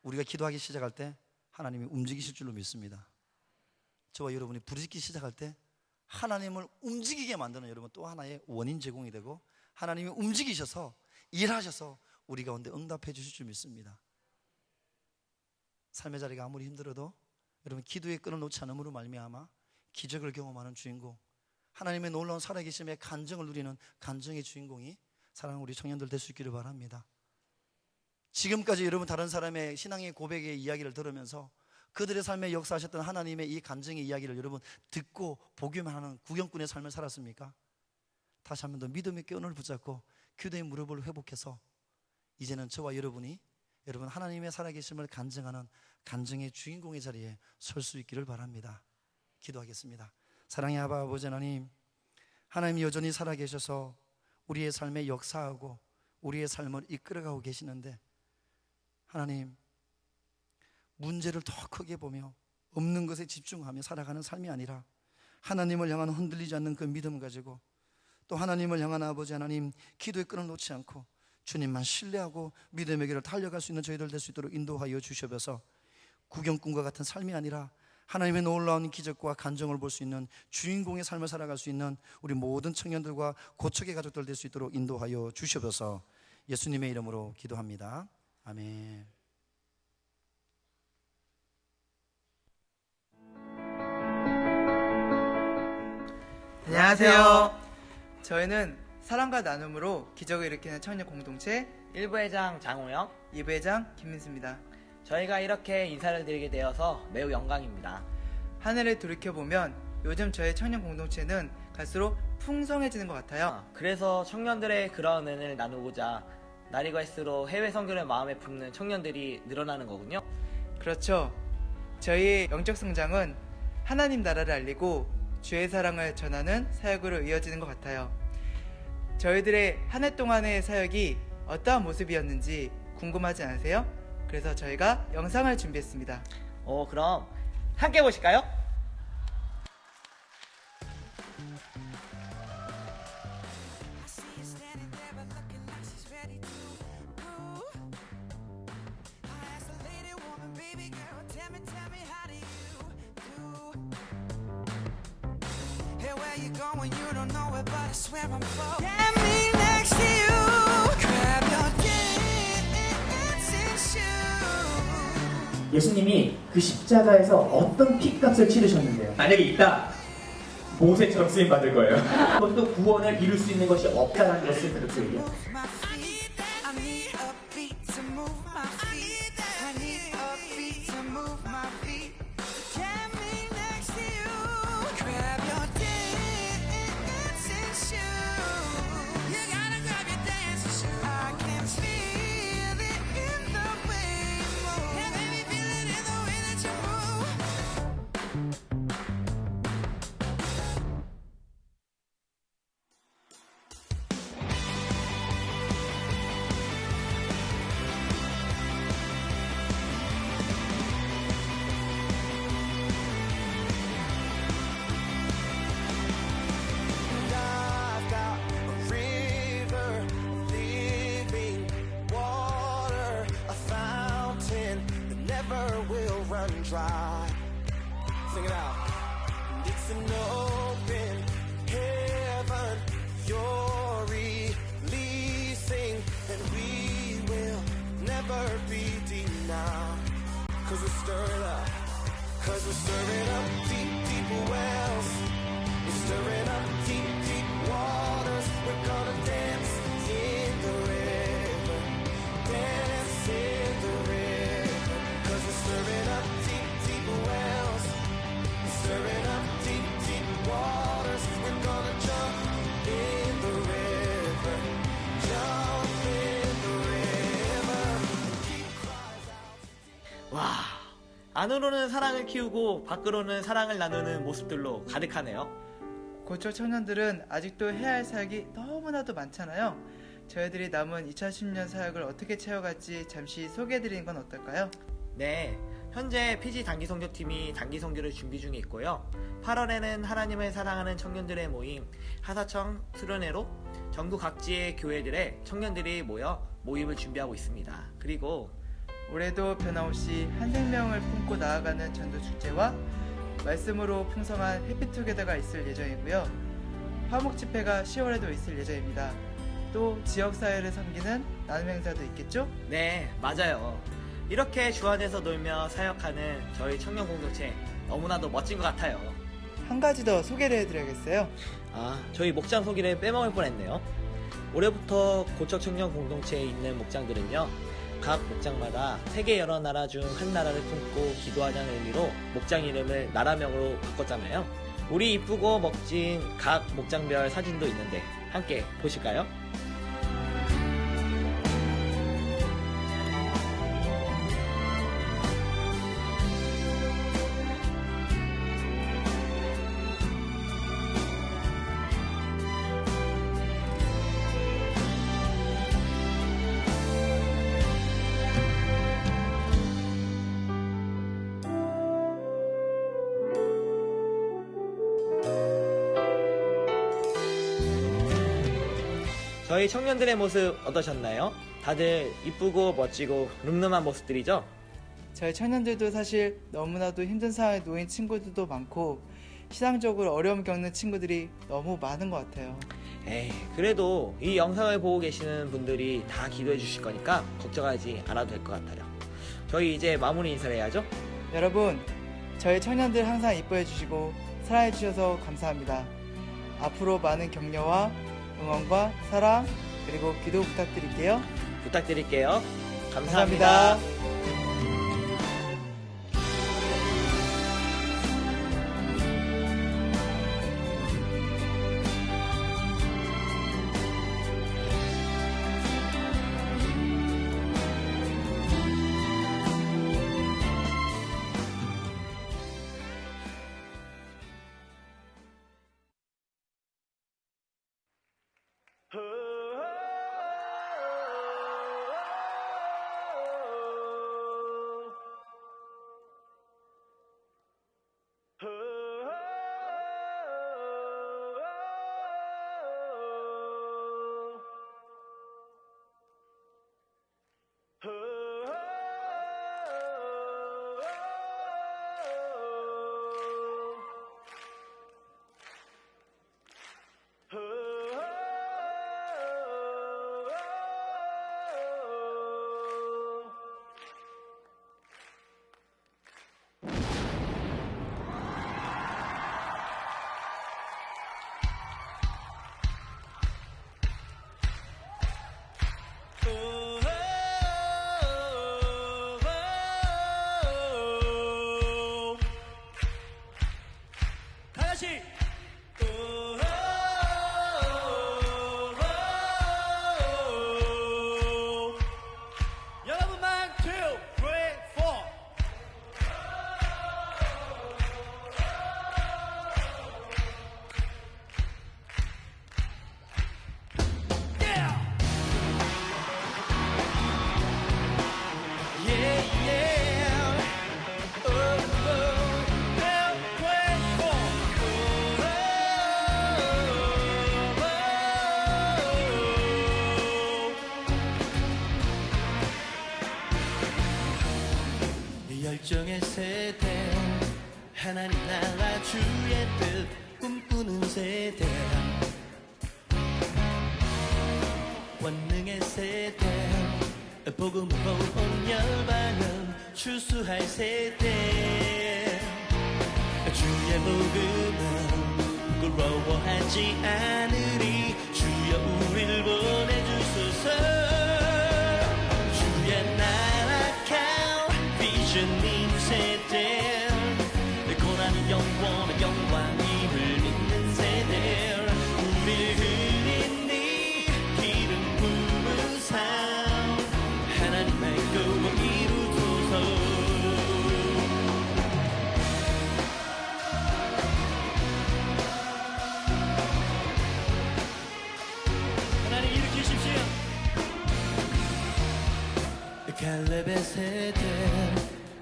우리가 기도하기 시작할 때 하나님이 움직이실 줄로 믿습니다. 저와 여러분이 부르짖기 시작할 때 하나님을 움직이게 만드는 여러분 또 하나의 원인 제공이 되고 하나님이 움직이셔서 일하셔서 우리 가운데 응답해 주실 줄 믿습니다. 삶의 자리가 아무리 힘들어도 여러분 기도에 끊어놓지 않음으로 말미암아 기적을 경험하는 주인공, 하나님의 놀라운 살아계심의 간증을 누리는 간증의 주인공이 사랑하는 우리 청년들 될 수 있기를 바랍니다. 지금까지 여러분 다른 사람의 신앙의 고백의 이야기를 들으면서 그들의 삶에 역사하셨던 하나님의 이 간증의 이야기를 여러분 듣고 보기만 하는 구경꾼의 삶을 살았습니까? 다시 한 번 더 믿음의 끈을 붙잡고 기도의 무릎을 회복해서 이제는 저와 여러분이 여러분 하나님의 살아계심을 간증하는 간증의 주인공의 자리에 설 수 있기를 바랍니다. 기도하겠습니다. 사랑의 아바 아버지 하나님, 하나님이 여전히 살아계셔서 우리의 삶에 역사하고 우리의 삶을 이끌어가고 계시는데 하나님, 문제를 더 크게 보며 없는 것에 집중하며 살아가는 삶이 아니라 하나님을 향한 흔들리지 않는 그 믿음 가지고 또 하나님을 향한 아버지 하나님 기도의 끈을 놓지 않고 주님만 신뢰하고 믿음의 길을 달려갈 수 있는 저희들 될 수 있도록 인도하여 주셔서 구경꾼과 같은 삶이 아니라 하나님의 놀라운 기적과 간증을 볼 수 있는 주인공의 삶을 살아갈 수 있는 우리 모든 청년들과 고척의 가족들 될 수 있도록 인도하여 주셔서 예수님의 이름으로 기도합니다. 아멘. 안녕하세요. 저희는 사랑과 나눔으로 기적을 일으키는 청년 공동체 1부 회장 장호영, 2부 회장 김민수입니다. 저희가 이렇게 인사를 드리게 되어서 매우 영광입니다. 한 해를 돌이켜보면 요즘 저희 청년 공동체는 갈수록 풍성해지는 것 같아요. 그래서 청년들의 그런 은혜를 나누고자 날이 갈수록 해외 선교를 마음에 품는 청년들이 늘어나는 거군요. 그렇죠. 저희의 영적 성장은 하나님 나라를 알리고 주의 사랑을 전하는 사역으로 이어지는 것 같아요. 저희들의 한 해 동안의 사역이 어떠한 모습이었는지 궁금하지 않으세요? 그래서 저희가 영상을 준비했습니다. 그럼 함께 보실까요? Going, you don't know it, but I swear I'm for. Get me next to you. Grab your dancing shoes. 예수님이 그 십자가에서 어떤 핏값을 치르셨는데요? 만약에 있다, 모세처럼 쓰임 받을 거예요. 그것도 구원을 이룰 수 있는 것이 없다는 것을 그렇게 얘기해요. My feet, I need a beat to move my feet. I need a beat to move my feet. Get me next to you. Grab your dancing shoes. You gotta grab your dancing shoes. I can feel it in the way you move. Yeah, baby, feel it in the way that you move. And I've got a river of living water, a fountain that never will run dry. Sing it out. And it's an open heaven you're releasing, and we will never be denied. 'Cause we're stirring up. 'Cause we're stirring up deep, deep wells. We're stirring up deep, deep waters. We're gonna dance in the river. Dance in the river. 'Cause we're stirring up deep, deep wells. We're stirring up deep, deep waters. We're gonna jump in the river. Jump in the river. Keep cries out. 와, 안으로는 사랑을 키우고 밖으로는 사랑을 나누는 모습들로 가득하네요. 고초 청년들은 아직도 해야 할 사역이 너무나도 많잖아요. 저희들이 남은 2010년 사역을 어떻게 채워갈지 잠시 소개해드리는 건 어떨까요? 네, 현재 PG 단기성교팀이 단기성교를 준비 중에 있고요. 8월에는 하나님을 사랑하는 청년들의 모임 하사청 수련회로 전국 각지의 교회들의 청년들이 모여 모임을 준비하고 있습니다. 그리고 올해도 변함없이 한 생명을 품고 나아가는 전도축제와 말씀으로 풍성한 해피투게더가 있을 예정이고요. 화목 집회가 10월에도 있을 예정입니다. 또 지역사회를 섬기는 나눔 행사도 있겠죠? 네, 맞아요. 이렇게 주 안에서 놀며 사역하는 저희 청년 공동체 너무나도 멋진 것 같아요. 한 가지 더 소개를 해드려야겠어요. 저희 목장 소개를 빼먹을 뻔했네요. 올해부터 고척 청년 공동체에 있는 목장들은요, 각 목장마다 세계 여러 나라 중 한 나라를 품고 기도하자는 의미로 목장 이름을 나라명으로 바꿨잖아요. 우리 이쁘고 멋진 각 목장별 사진도 있는데 함께 보실까요? 저희 청년들의 모습 어떠셨나요? 다들 이쁘고 멋지고 늠름한 모습들이죠? 저희 청년들도 사실 너무나도 힘든 상황에 놓인 친구들도 많고 신앙적으로 어려움 겪는 친구들이 너무 많은 것 같아요. 에이, 그래도 이 영상을 보고 계시는 분들이 다 기도해 주실 거니까 걱정하지 않아도 될 것 같아요. 저희 이제 마무리 인사를 해야죠? 여러분, 저희 청년들 항상 이뻐해 주시고 사랑해 주셔서 감사합니다. 앞으로 많은 격려와 응원과 사랑 그리고 기도 부탁드릴게요. 부탁드릴게요. 감사합니다. 열정의 세대 하나님 나라 주의 뜻 꿈꾸는 세대 원능의 세대 복음으로 온 열방은 추수할 세대 주의 복음은 부끄러워하지 않으리 주여 우리를 보내주소서 주의 나라 비전님 세대 고난이 영원한 영광임을 믿는 세대 우리를 흘린 네 기름 부은 삶 하나님의 꿈을 이루소서 하나님 일으키십시오 갈렙의 세대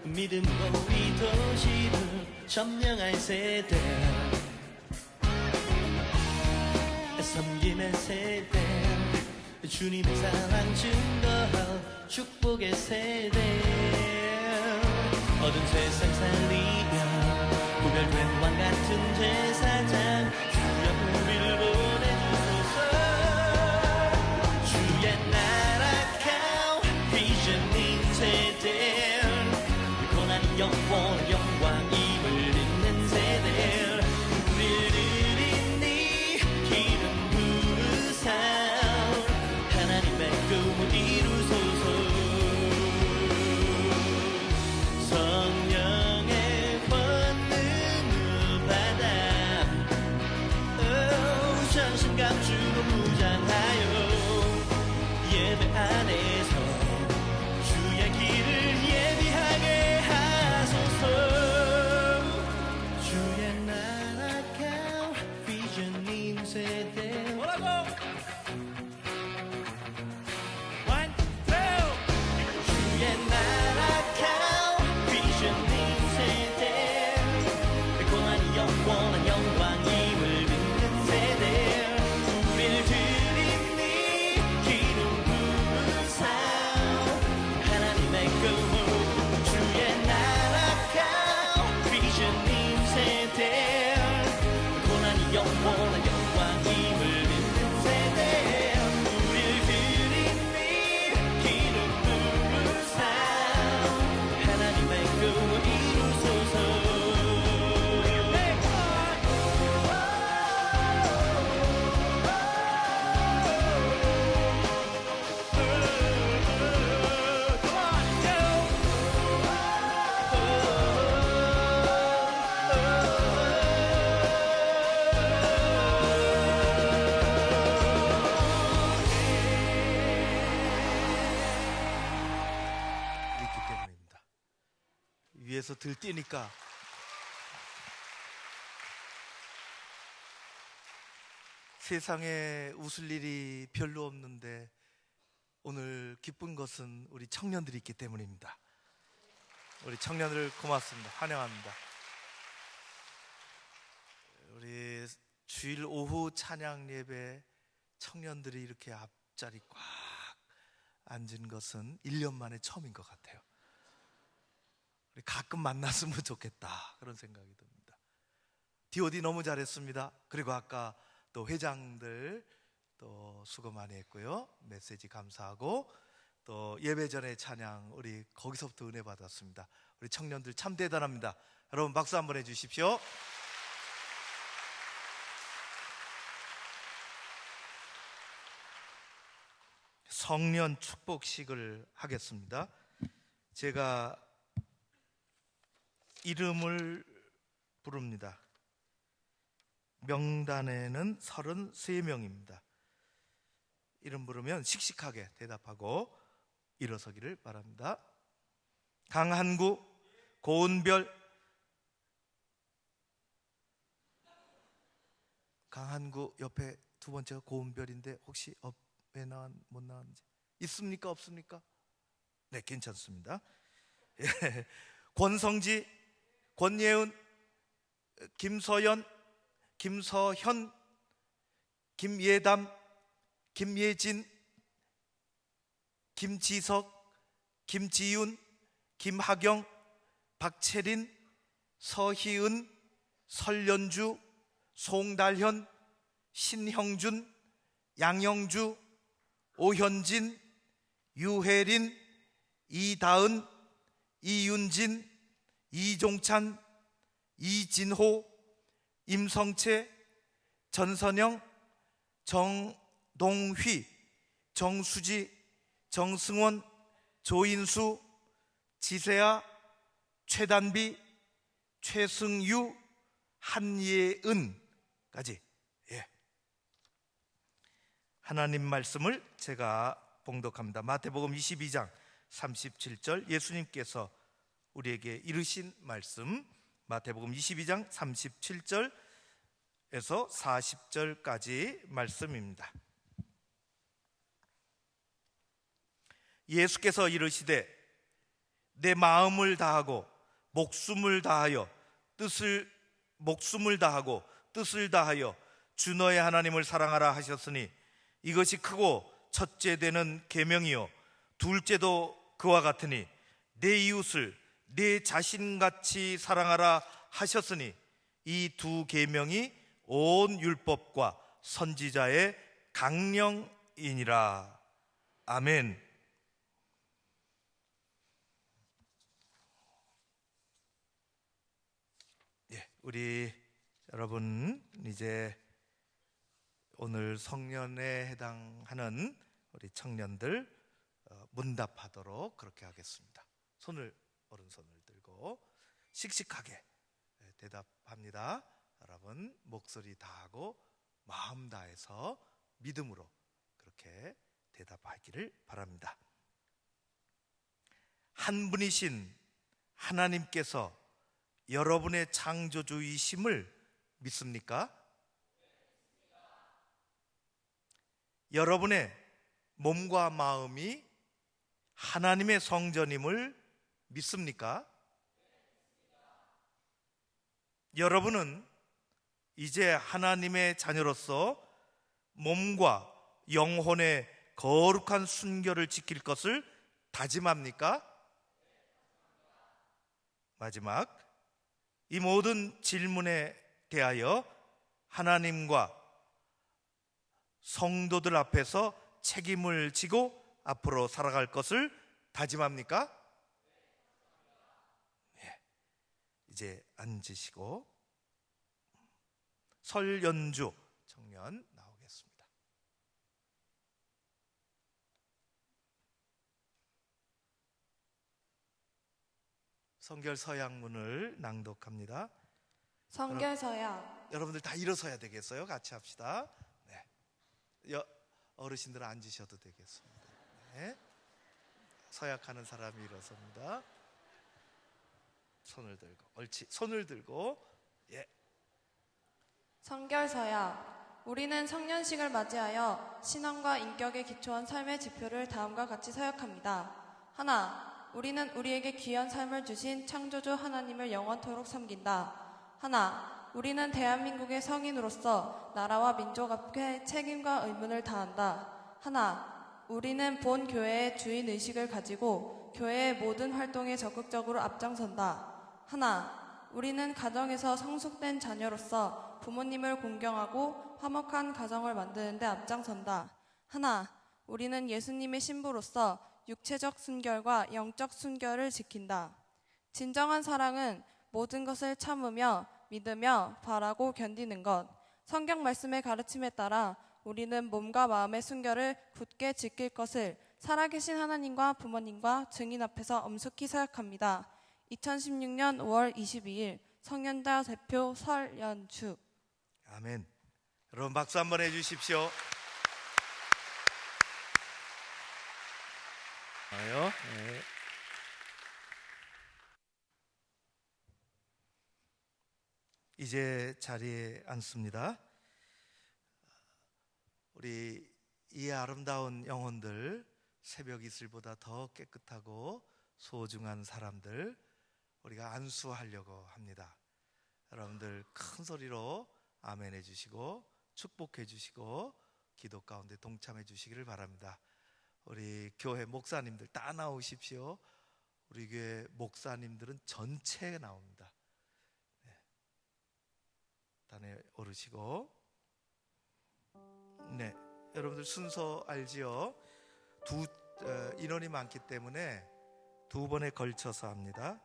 믿음으로 이 도시를 점령할 세대 섬김의 세대 주님의 사랑 증거할 축복의 세대 어두운 세상 살리며 구별된 같은 제사장 주여 우리를 보내주소서. 주의 나라가 비전인 세대 고난이 영원 영광임을 믿는 세대 우리를 드리니 기름 부으사 하나님의 꿈을 이루소서. 성령의 권능을 받아 전신 감추로 무장하여 예배 안에서 주의 길을 예비하게 하소서. 주의 나라가 비전인 세대 뭐라고? 주의 나라가 비전인 세대 고난이 영원한 영광임을 믿는 세대 우릴 드리니 기름 부으사 하나님의 꿈을 주의 나라가 비전인 세대 고난이 영원한 영광임을 믿는 세대 우릴 드리니 기름 부으사 하나님의 꿈을 이루소서. 있기 때문입니다. 위에서 들뛰니까 세상에 웃을 일이 별로 없는데 오늘 기쁜 것은 우리 청년들이 있기 때문입니다. 우리 청년들 고맙습니다. 환영합니다. 우리 주일 오후 찬양 예배 청년들이 이렇게 앞자리 꽉 앉은 것은 1년 만에 처음인 것 같아요. 우리 가끔 만났으면 좋겠다 그런 생각이 듭니다. DOD 너무 잘했습니다. 그리고 아까 또 회장들 또 수고 많이 했고요. 메시지 감사하고 또 예배 전에 찬양 우리 거기서부터 은혜 받았습니다. 우리 청년들 참 대단합니다. 여러분 박수 한번 해주십시오. 성년 축복식을 하겠습니다. 제가 이름을 부릅니다. 명단에는 33명입니다. 이름 부르면 씩씩하게 대답하고 일어서기를 바랍니다. 강한구, 고은별, 강한구 옆에 두 번째가 고은별인데 혹시 왜 못 나왔는지 있습니까? 없습니까? 네, 괜찮습니다. 예. 권성지, 권예은, 김서연, 김서현, 김예담, 김예진, 김지석, 김지윤, 김하경, 박채린, 서희은, 설연주, 송달현, 신형준, 양영주, 오현진, 유혜린, 이다은, 이윤진, 이종찬, 이진호, 임성채, 전선영, 정동휘, 정수지, 정승원, 조인수, 지세아, 최단비, 최승유, 한예은까지. 예. 하나님 말씀을 제가 봉독합니다. 마태복음 22장 37절 예수님께서 우리에게 이르신 말씀, 마태복음 22장 37절에서 40절까지 말씀입니다. 예수께서 이르시되 내 마음을 다하고 목숨을 다하여 뜻을 다하여 주 너의 하나님을 사랑하라 하셨으니 이것이 크고 첫째 되는 계명이요 둘째도 그와 같으니 내 이웃을 내 자신같이 사랑하라 하셨으니 이 두 계명이 온 율법과 선지자의 강령이니라. 아멘. 예, 우리 여러분 이제 오늘 성년에 해당하는 우리 청년들 문답하도록 그렇게 하겠습니다. 오른손을 들고 씩씩하게 대답합니다. 여러분 목소리 다하고 마음 다해서 믿음으로 그렇게 대답하기를 바랍니다. 한 분이신 하나님께서 여러분의 창조주이심을 믿습니까? 여러분의 몸과 마음이 하나님의 성전임을 믿습니까? 여러분은 이제 하나님의 자녀로서 몸과 영혼의 거룩한 순결을 지킬 것을 다짐합니까? 마지막, 이 모든 질문에 대하여 하나님과 성도들 앞에서 책임을 지고 앞으로 살아갈 것을 다짐합니까? 예, 이제 앉으시고 설 연주 청년 나오겠습니다. 성결 서약문을 낭독합니다. 성결 서약. 여러분들 다 일어서야 되겠어요? 같이 합시다. 네. 어르신들은 앉으셔도 되겠습니다. 네. 서약하는 사람이 일어섭니다. 손을 들고, 옳지. 손을 들고, 예. 성결 서약. 우리는 성년식을 맞이하여 신앙과 인격에 기초한 삶의 지표를 다음과 같이 서약합니다. 하나, 우리는 우리에게 귀한 삶을 주신 창조주 하나님을 영원토록 섬긴다. 하나, 우리는 대한민국의 성인으로서 나라와 민족 앞에 책임과 의무를 다한다. 하나, 우리는 본 교회의 주인의식을 가지고 교회의 모든 활동에 적극적으로 앞장선다. 하나, 우리는 가정에서 성숙된 자녀로서 부모님을 공경하고 화목한 가정을 만드는 데 앞장선다. 하나, 우리는 예수님의 신부로서 육체적 순결과 영적 순결을 지킨다. 진정한 사랑은 모든 것을 참으며 믿으며 바라고 견디는 것. 성경 말씀의 가르침에 따라 우리는 몸과 마음의 순결을 굳게 지킬 것을 살아계신 하나님과 부모님과 증인 앞에서 엄숙히 서약합니다. 2016년 5월 22일 성년자 대표 설연주. 아멘. 여러분 박수 한번 해주십시오. 네. 이제 자리에 앉습니다. 우리 이 아름다운 영혼들, 새벽 이슬보다 더 깨끗하고 소중한 사람들, 우리가 안수하려고 합니다. 여러분들 큰 소리로 아멘 해주시고 축복해 주시고 기도 가운데 동참해 주시기를 바랍니다. 우리 교회 목사님들 다 나오십시오. 우리 교회 목사님들은 전체 나옵니다. 네. 단에 오르시고. 네, 여러분들 순서 알지요? 인원이 많기 때문에 두 번에 걸쳐서 합니다.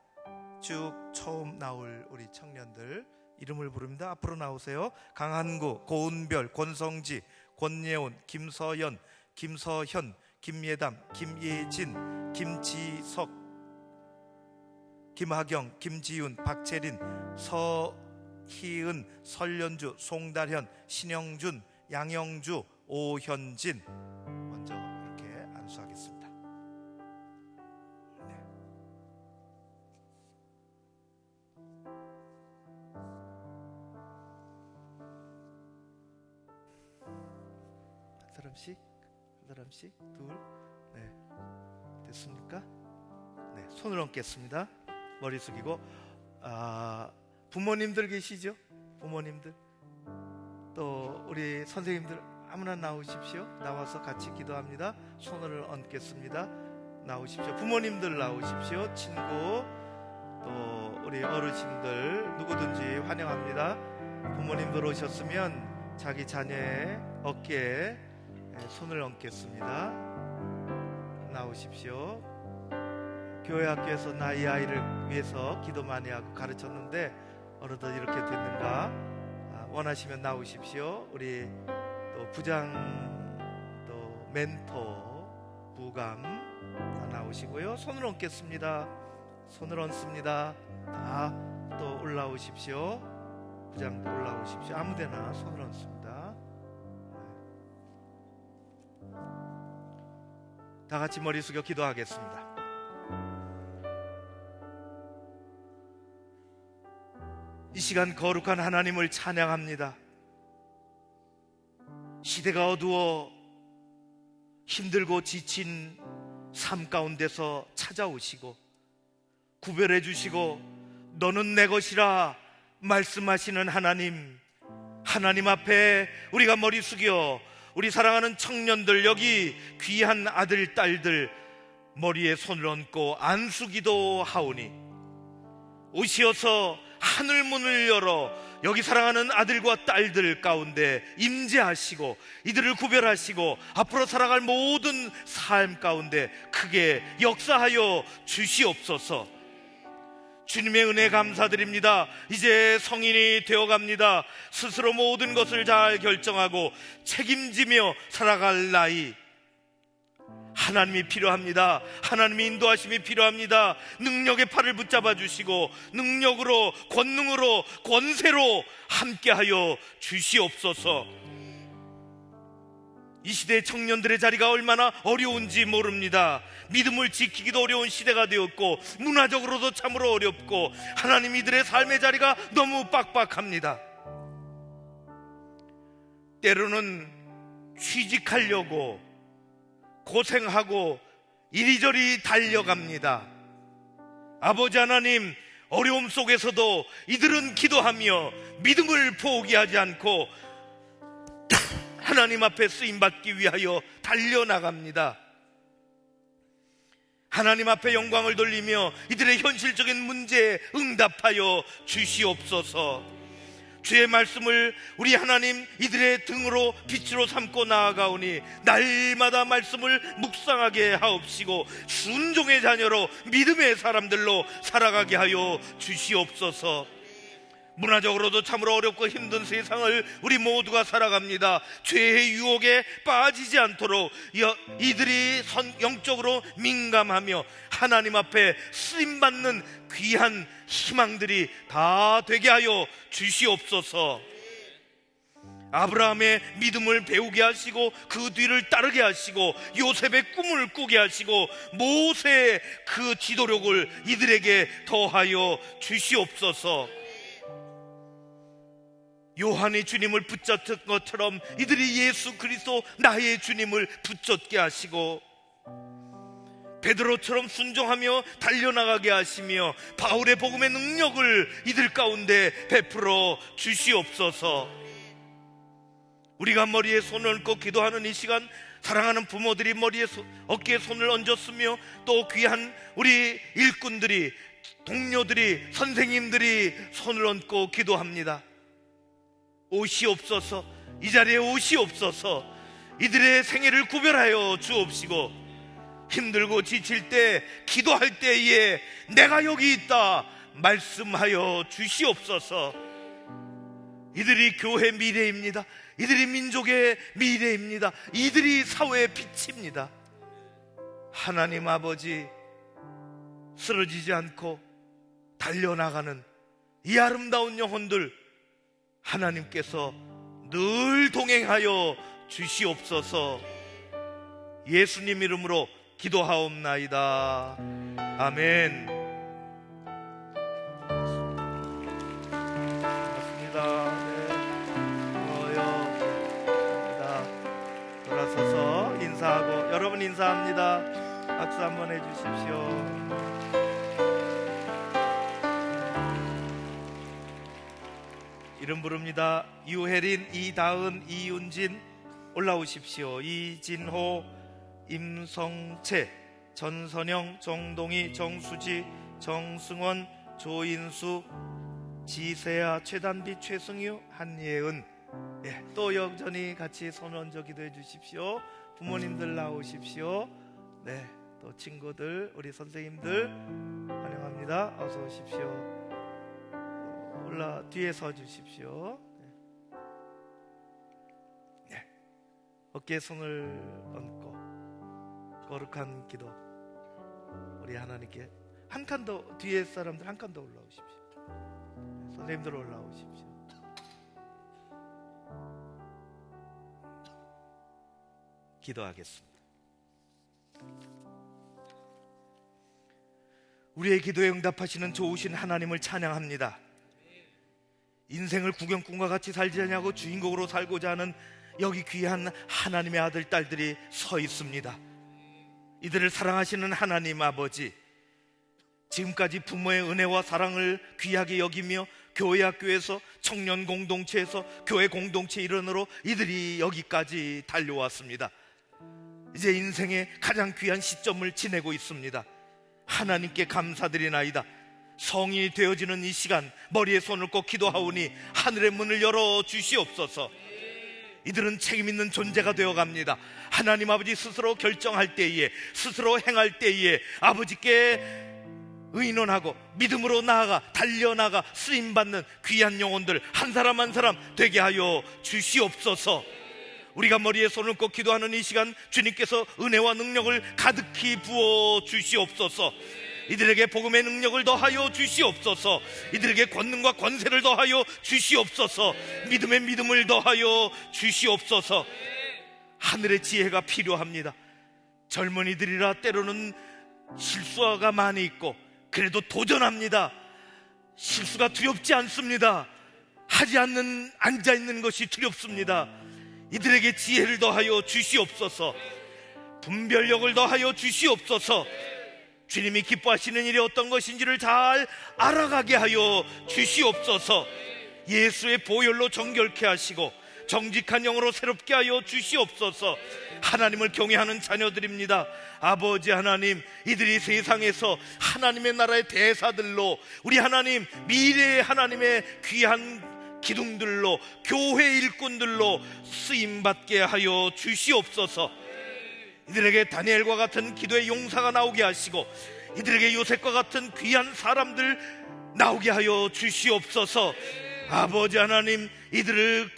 쭉 처음 나올 우리 청년들 이름을 부릅니다. 앞으로 나오세요. 강한구, 고은별, 권성지, 권예온, 김서연, 김서현, 김예담, 김예진, 김지석, 김하경, 김지윤, 박채린, 서희은, 설연주, 송달현, 신영준, 양영주, 오현진. 먼저 이렇게 안수하겠습니다. 네. 한 사람씩 둘. 네, 됐습니까? 네, 손을 얹겠습니다. 머리 숙이고. 부모님들 계시죠? 부모님들, 또 우리 선생님들 아무나 나오십시오. 나와서 같이 기도합니다. 손을 얹겠습니다. 나오십시오. 부모님들 나오십시오. 친구, 또 우리 어르신들 누구든지 환영합니다. 부모님들 오셨으면 자기 자녀의 어깨에 손을 얹겠습니다. 나오십시오. 교회 학교에서 나 이 아이를 위해서 기도 많이 하고 가르쳤는데 어느덧 이렇게 됐는가? 원하시면 나오십시오. 우리 또 부장, 또 멘토, 부감 다 나오시고요. 손을 얹겠습니다. 손을 얹습니다. 다 또 올라오십시오. 부장도 올라오십시오. 아무데나 손을 얹습니다. 다 같이 머리 숙여 기도하겠습니다. 이 시간 거룩한 하나님을 찬양합니다. 시대가 어두워 힘들고 지친 삶 가운데서 찾아오시고 구별해 주시고 너는 내 것이라 말씀하시는 하나님, 하나님 앞에 우리가 머리 숙여 우리 사랑하는 청년들, 여기 귀한 아들 딸들 머리에 손을 얹고 안수기도 하오니 오시어서 하늘 문을 열어 여기 사랑하는 아들과 딸들 가운데 임재하시고 이들을 구별하시고 앞으로 살아갈 모든 삶 가운데 크게 역사하여 주시옵소서. 주님의 은혜 감사드립니다. 이제 성인이 되어갑니다. 스스로 모든 것을 잘 결정하고 책임지며 살아갈 나이, 하나님이 필요합니다. 하나님의 인도하심이 필요합니다. 능력의 팔을 붙잡아 주시고 능력으로, 권능으로, 권세로 함께하여 주시옵소서. 이 시대의 청년들의 자리가 얼마나 어려운지 모릅니다. 믿음을 지키기도 어려운 시대가 되었고 문화적으로도 참으로 어렵고 하나님, 이들의 삶의 자리가 너무 빡빡합니다. 때로는 취직하려고 고생하고 이리저리 달려갑니다. 아버지 하나님, 어려움 속에서도 이들은 기도하며 믿음을 포기하지 않고 하나님 앞에 쓰임받기 위하여 달려나갑니다. 하나님 앞에 영광을 돌리며 이들의 현실적인 문제에 응답하여 주시옵소서. 주의 말씀을 우리 하나님 이들의 등으로 빛으로 삼고 나아가오니 날마다 말씀을 묵상하게 하옵시고 순종의 자녀로 믿음의 사람들로 살아가게 하여 주시옵소서. 문화적으로도 참으로 어렵고 힘든 세상을 우리 모두가 살아갑니다. 죄의 유혹에 빠지지 않도록 이들이 영적으로 민감하며 하나님 앞에 쓰임받는 귀한 희망들이 다 되게 하여 주시옵소서. 아브라함의 믿음을 배우게 하시고 그 뒤를 따르게 하시고 요셉의 꿈을 꾸게 하시고 모세의 그 지도력을 이들에게 더하여 주시옵소서. 요한이 주님을 붙잡은 것처럼 이들이 예수 그리스도 나의 주님을 붙잡게 하시고 베드로처럼 순종하며 달려나가게 하시며 바울의 복음의 능력을 이들 가운데 베풀어 주시옵소서. 우리가 머리에 손을 얹고 기도하는 이 시간 사랑하는 부모들이 머리에 어깨에 손을 얹었으며 또 귀한 우리 일꾼들이, 동료들이, 선생님들이 손을 얹고 기도합니다. 오시옵소서. 이 자리에 오시옵소서. 이들의 생애를 구별하여 주옵시고 힘들고 지칠 때, 기도할 때에 내가 여기 있다 말씀하여 주시옵소서. 이들이 교회 미래입니다. 이들이 민족의 미래입니다. 이들이 사회의 빛입니다. 하나님 아버지, 쓰러지지 않고 달려나가는 이 아름다운 영혼들 하나님께서 늘 동행하여 주시옵소서. 예수님 이름으로 기도하옵나이다. 아멘. 반갑습니다. 돌아서서 인사하고 여러분 인사합니다. 박수 한번 해주십시오. 이름 부릅니다. 유혜린, 이다은, 이윤진 올라오십시오. 이진호, 임성채, 전선영, 정동희, 정수지, 정승원, 조인수, 지세아, 최단비, 최승유, 한예은. 예, 또 여전히 같이 손 얹어 기도해 주십시오. 부모님들 나오십시오. 네, 또 친구들, 우리 선생님들 환영합니다. 어서 오십시오. 올라 뒤에 서 주십시오. 네. 어깨에 손을 얹고 거룩한 기도. 우리 하나님께 한 칸 더, 뒤에 사람들 한 칸 더 올라오십시오. 선생님들 올라오십시오. 기도하겠습니다. 우리의 기도에 응답하시는 좋으신 하나님을 찬양합니다. 인생을 구경꾼과 같이 살지 않냐고 주인공으로 살고자 하는 여기 귀한 하나님의 아들, 딸들이 서 있습니다. 이들을 사랑하시는 하나님 아버지, 지금까지 부모의 은혜와 사랑을 귀하게 여기며 교회 학교에서, 청년 공동체에서, 교회 공동체 일원으로 이들이 여기까지 달려왔습니다. 이제 인생의 가장 귀한 시점을 지내고 있습니다. 하나님께 감사드리나이다. 성인이 되어지는 이 시간, 머리에 손을 꼭 기도하오니 하늘의 문을 열어 주시옵소서. 이들은 책임있는 존재가 되어갑니다. 하나님 아버지 스스로 결정할 때에, 스스로 행할 때에 아버지께 의논하고 믿음으로 나아가 달려나가 쓰임받는 귀한 영혼들 한 사람 한 사람 되게 하여 주시옵소서. 우리가 머리에 손을 꼭 기도하는 이 시간, 주님께서 은혜와 능력을 가득히 부어 주시옵소서. 이들에게 복음의 능력을 더하여 주시옵소서. 이들에게 권능과 권세를 더하여 주시옵소서. 믿음의 믿음을 더하여 주시옵소서. 하늘의 지혜가 필요합니다. 젊은이들이라 때로는 실수가 많이 있고 그래도 도전합니다. 실수가 두렵지 않습니다. 하지 않는, 앉아있는 것이 두렵습니다. 이들에게 지혜를 더하여 주시옵소서. 분별력을 더하여 주시옵소서. 주님이 기뻐하시는 일이 어떤 것인지를 잘 알아가게 하여 주시옵소서. 예수의 보혈로 정결케 하시고 정직한 영으로 새롭게 하여 주시옵소서. 하나님을 경외하는 자녀들입니다. 아버지 하나님, 이들이 세상에서 하나님의 나라의 대사들로, 우리 하나님, 미래의 하나님의 귀한 기둥들로, 교회 일꾼들로 쓰임받게 하여 주시옵소서. 이들에게 다니엘과 같은 기도의 용사가 나오게 하시고 이들에게 요셉과 같은 귀한 사람들 나오게 하여 주시옵소서. 아버지 하나님, 이들을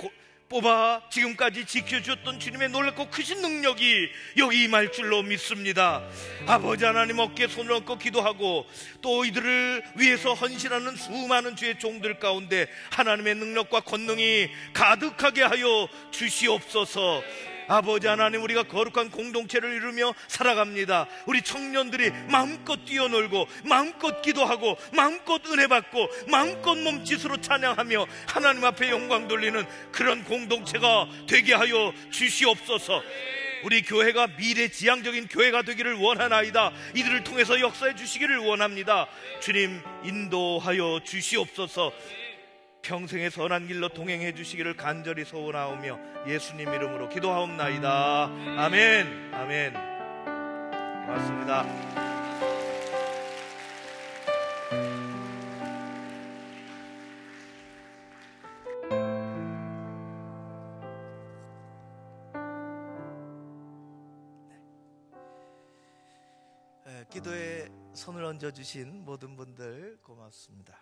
뽑아 지금까지 지켜주셨던 주님의 놀랍고 크신 능력이 여기 임할 줄로 믿습니다. 아버지 하나님, 어깨에 손을 얹고 기도하고 또 이들을 위해서 헌신하는 수많은 주의 종들 가운데 하나님의 능력과 권능이 가득하게 하여 주시옵소서. 아버지 하나님, 우리가 거룩한 공동체를 이루며 살아갑니다. 우리 청년들이 마음껏 뛰어놀고 마음껏 기도하고 마음껏 은혜 받고 마음껏 몸짓으로 찬양하며 하나님 앞에 영광 돌리는 그런 공동체가 되게 하여 주시옵소서. 우리 교회가 미래지향적인 교회가 되기를 원하나이다. 이들을 통해서 역사해 주시기를 원합니다. 주님, 인도하여 주시옵소서. 평생의 선한 길로 동행해 주시기를 간절히 소원하오며 예수님 이름으로 기도하옵나이다. 아멘. 아멘. 고맙습니다. 기도에 손을 얹어주신 모든 분들 고맙습니다.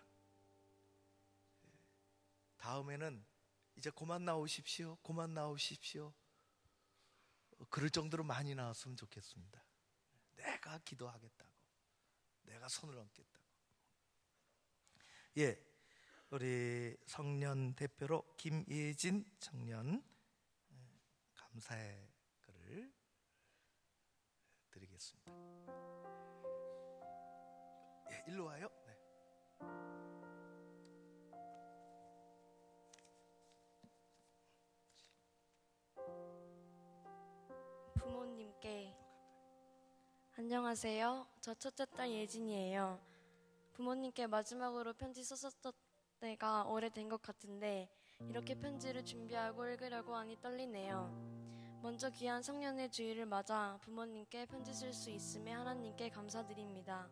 다음에는 이제 그만 나오십시오. 그만 나오십시오. 그럴 정도로 많이 나왔으면 좋겠습니다. 내가 기도하겠다고, 내가 손을 얹겠다고. 예, 우리 성년 대표로 김예진 청년 감사의 글을 드리겠습니다. 예, 일로 와요. 네. 부모님께 안녕하세요. 저 첫째 딸 예진이에요. 부모님께 마지막으로 편지 썼었던 때가 오래된 것 같은데 이렇게 편지를 준비하고 읽으려고 하니 떨리네요. 먼저 귀한 성년의 주일을 맞아 부모님께 편지 쓸 수 있음에 하나님께 감사드립니다.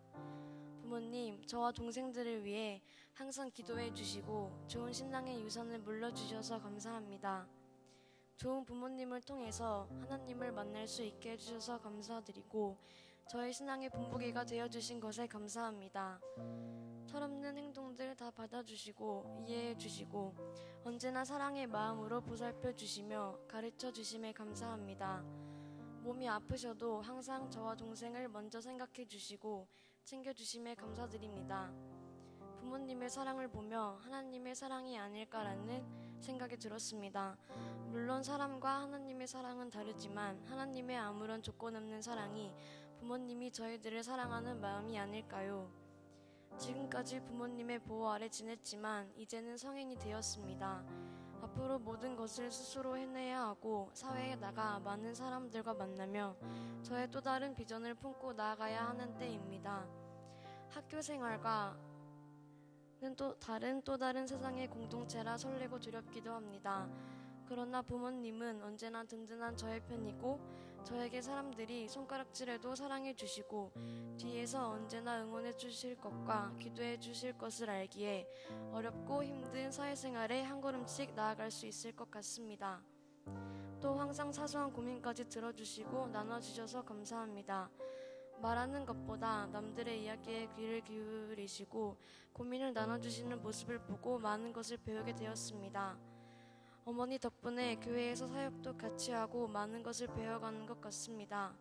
부모님, 저와 동생들을 위해 항상 기도해 주시고 좋은 신앙의 유산을 물려주셔서 감사합니다. 좋은 부모님을 통해서 하나님을 만날 수 있게 해주셔서 감사드리고 저의 신앙의 본보기가 되어주신 것에 감사합니다. 철없는 행동들 다 받아주시고 이해해 주시고 언제나 사랑의 마음으로 보살펴 주시며 가르쳐 주심에 감사합니다. 몸이 아프셔도 항상 저와 동생을 먼저 생각해 주시고 챙겨 주심에 감사드립니다. 부모님의 사랑을 보며 하나님의 사랑이 아닐까라는 생각이 들었습니다. 물론 사람과 하나님의 사랑은 다르지만 하나님의 아무런 조건 없는 사랑이 부모님이 저희들을 사랑하는 마음이 아닐까요? 지금까지 부모님의 보호 아래 지냈지만 이제는 성인이 되었습니다. 앞으로 모든 것을 스스로 해내야 하고 사회에 나가 많은 사람들과 만나며 저의 또 다른 비전을 품고 나아가야 하는 때입니다. 학교 생활과 또 다른 세상의 공동체라 설레고 두렵기도 합니다. 그러나 부모님은 언제나 든든한 저의 편이고 저에게 사람들이 손가락질해도 사랑해 주시고 뒤에서 언제나 응원해 주실 것과 기도해 주실 것을 알기에 어렵고 힘든 사회생활에 한 걸음씩 나아갈 수 있을 것 같습니다. 또 항상 사소한 고민까지 들어주시고 나눠주셔서 감사합니다. 말하는 것보다 남들의 이야기에 귀를 기울이시고 고민을 나눠주시는 모습을 보고 많은 것을 배우게 되었습니다. 어머니 덕분에 교회에서 사역도 같이 하고 많은 것을 배워가는 것 같습니다.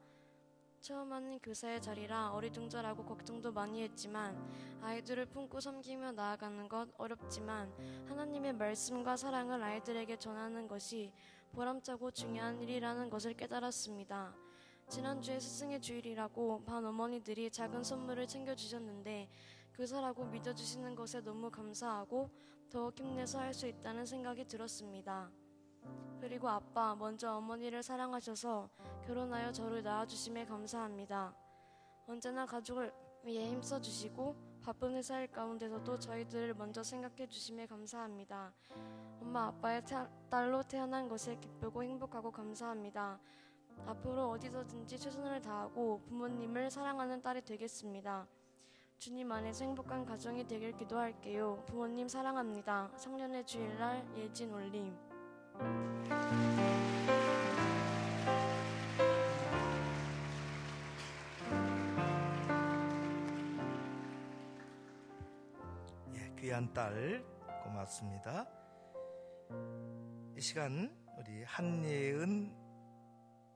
처음 하는 교사의 자리라 어리둥절하고 걱정도 많이 했지만 아이들을 품고 섬기며 나아가는 것 어렵지만 하나님의 말씀과 사랑을 아이들에게 전하는 것이 보람차고 중요한 일이라는 것을 깨달았습니다. 지난주에 스승의 주일이라고 반 어머니들이 작은 선물을 챙겨주셨는데 교사라고 믿어주시는 것에 너무 감사하고 더욱 힘내서 할 수 있다는 생각이 들었습니다. 그리고 아빠, 먼저 어머니를 사랑하셔서 결혼하여 저를 낳아주심에 감사합니다. 언제나 가족을 위해 힘써주시고 바쁜 회사일 가운데서도 저희들을 먼저 생각해 주심에 감사합니다. 엄마 아빠의 딸로 태어난 것에 기쁘고 행복하고 감사합니다. 앞으로 어디서든지 최선을 다하고 부모님을 사랑하는 딸이 되겠습니다. 주님 안에서 행복한 가정이 되길 기도할게요. 부모님 사랑합니다. 성년의 주일날 예진 올림. 예, 귀한 딸 고맙습니다. 이 시간 우리 한예은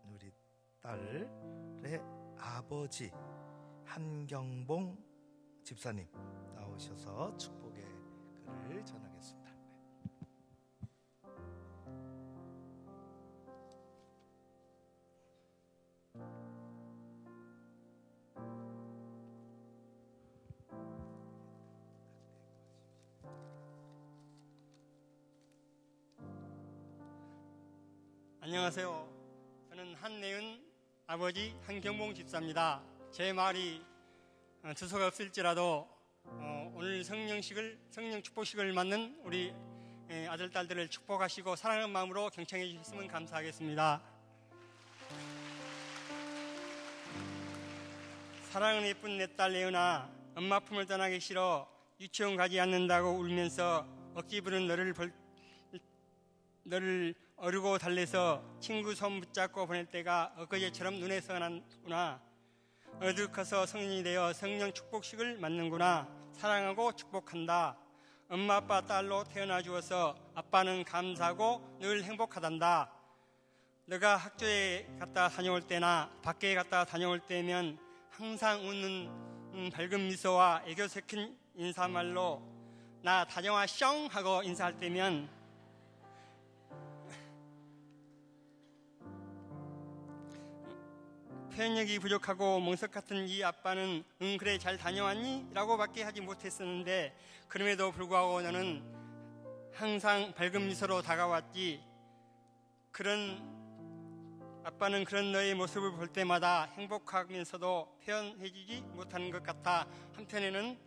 우리 딸의 아버지 한경봉 집사님 나오셔서 축복의 글을 전하겠습니다. 안녕하세요. 저는 한내은 아버지 한경봉 집사입니다. 제 말이 주소가 없을지라도 오늘 성령 축복식을 맞는 우리 아들 딸들을 축복하시고 사랑하는 마음으로 경청해 주셨으면 감사하겠습니다. 사랑하는 예쁜 내 딸 예은아, 엄마 품을 떠나기 싫어 유치원 가지 않는다고 울면서 어깨 부른 너를 어르고 달래서 친구 손 붙잡고 보낼 때가 엊그제처럼 눈에 선하구나. 어둑 커서 성인이 되어 성령 축복식을 맞는구나. 사랑하고 축복한다. 엄마 아빠 딸로 태어나 주어서 아빠는 감사하고 늘 행복하단다. 너가 학교에 갔다 다녀올 때나 밖에 갔다 다녀올 때면 항상 웃는 밝은 미소와 애교 섞인 인사말로 나 다녀와 숑 하고 인사할 때면 표현력이 부족하고 멍석 같은 이 아빠는 응 그래 잘 다녀왔니? 라고 밖에 하지 못했었는데 그럼에도 불구하고 너는 항상 밝은 미소로 다가왔지. 아빠는 그런 너의 모습을 볼 때마다 행복하면서도 표현해주지 못하는 것 같아 한편에는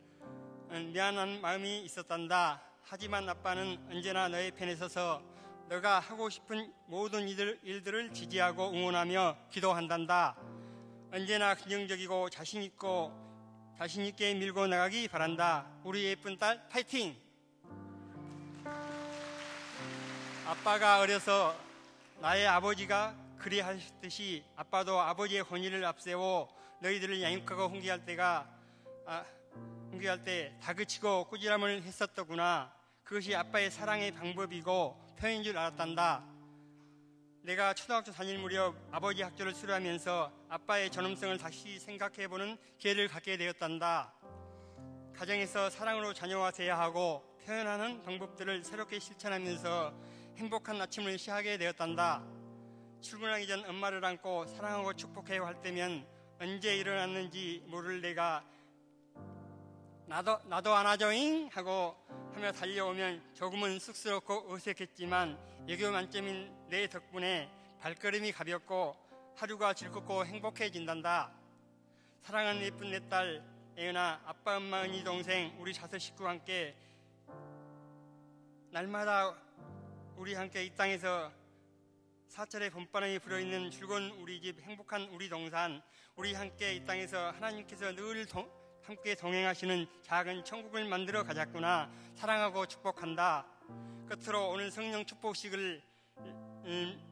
미안한 마음이 있었단다. 하지만 아빠는 언제나 너의 편에 서서 너가 하고 싶은 모든 일들을 지지하고 응원하며 기도한단다. 언제나 긍정적이고 자신있고 자신 있게 밀고 나가기 바란다. 우리 예쁜 딸 파이팅! 아빠가 어려서 나의 아버지가 그리 하셨듯이 아빠도 아버지의 혼의를 앞세워 너희들을 양육하고 훈계할 때 다그치고 꾸지람을 했었더구나. 그것이 아빠의 사랑의 방법이고 표현인 줄 알았단다. 내가 초등학교 다닐 무렵 아버지 학교를 수료하면서 아빠의 전험성을 다시 생각해보는 기회를 갖게 되었단다. 가정에서 사랑으로 자녀와 대화하고 표현하는 방법들을 새롭게 실천하면서 행복한 아침을 시작하게 되었단다. 출근하기 전 엄마를 안고 사랑하고 축복해요 할 때면 언제 일어났는지 모를 내가 나도 안아줘잉 하고 하며 달려오면 조금은 쑥스럽고 어색했지만 애교 만점인 내 덕분에 발걸음이 가볍고 하루가 즐겁고 행복해진단다. 사랑하는 예쁜 내 딸 애은아, 아빠 엄마 은희 동생 우리 5 식구와 함께 날마다 우리 함께 이 땅에서 사철의 봄바람이 불어있는 즐거운 우리 집 행복한 우리 동산, 우리 함께 이 땅에서 하나님께서 늘 함께 동행하시는 작은 천국을 만들어 가자꾸나. 사랑하고 축복한다. 끝으로 오늘 성령 축복식을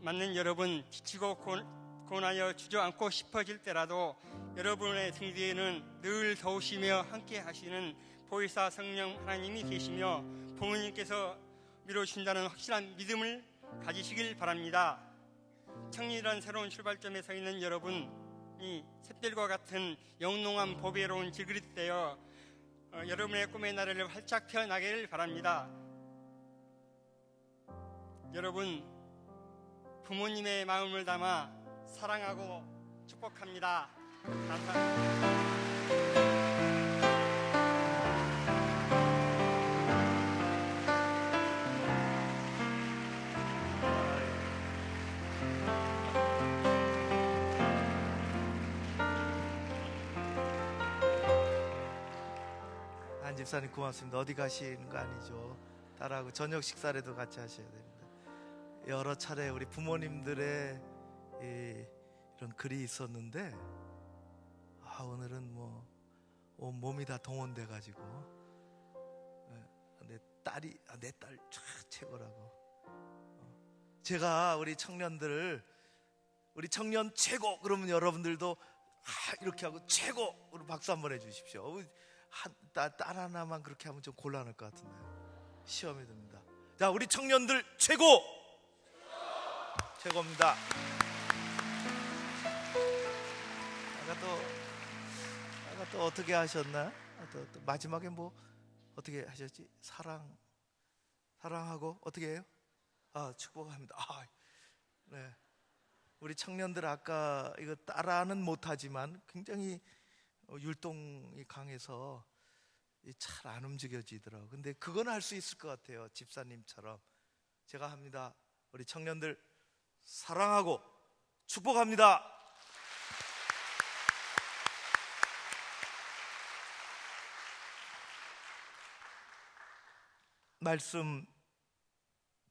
맞는 여러분, 지치고 고난하여 주저앉고 싶어질 때라도 여러분의 등 뒤에는 늘 도우시며 함께 하시는 보혜사 성령 하나님이 계시며 부모님께서 밀어주신다는 확실한 믿음을 가지시길 바랍니다. 청년이란 새로운 출발점에 서 있는 여러분이 샛별과 같은 영롱한 보배로운 질그릇 되어 여러분의 꿈의 나래를 활짝 펴나가기를 바랍니다. 여러분, 부모님의 마음을 담아 사랑하고 축복합니다. 감사합니다. 한 집사님 고맙습니다. 어디 가시는 거 아니죠? 딸하고 저녁 식사라도 같이 하셔야 됩니다. 여러 차례 우리 부모님들의 이런 글이 있었는데 오늘은 뭐 온 몸이 다 동원돼 가지고 내 딸이 내 딸 최고라고. 제가 우리 청년 최고 그러면 여러분들도 이렇게 하고 최고로 박수 한번 해주십시오. 딸 하나만 그렇게 하면 좀 곤란할 것 같은데요. 시험에 듭니다. 자, 우리 청년들 최고입니다. 아까 또 어떻게 하셨나? 또 마지막에 뭐 어떻게 하셨지? 사랑하고 어떻게 해요? 축복합니다. 네. 우리 청년들 아까 이거 따라는 못하지만 굉장히 율동이 강해서 잘 안 움직여지더라고요. 근데 그건 할 수 있을 것 같아요. 집사님처럼. 제가 합니다. 우리 청년들 사랑하고 축복합니다. 말씀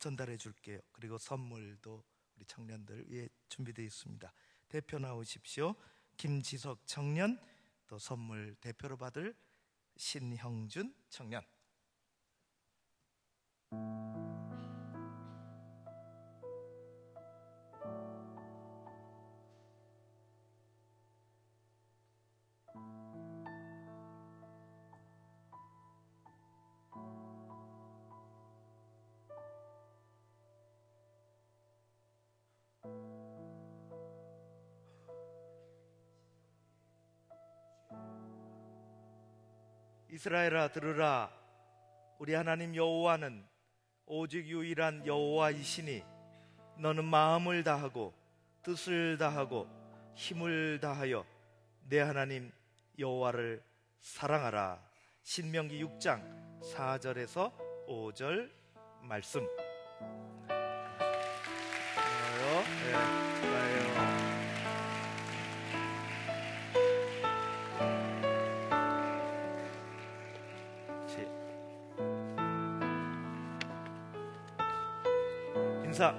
전달해 줄게요. 그리고 선물도 우리 청년들 위해 준비되어 있습니다. 대표 나오십시오. 김지석 청년, 또 선물 대표로 받을 신형준 청년. 이스라엘아 들으라. 우리 하나님 여호와는 오직 유일한 여호와이시니 너는 마음을 다하고 뜻을 다하고 힘을 다하여 내 하나님 여호와를 사랑하라. 신명기 6장 4절에서 5절 말씀. 인사.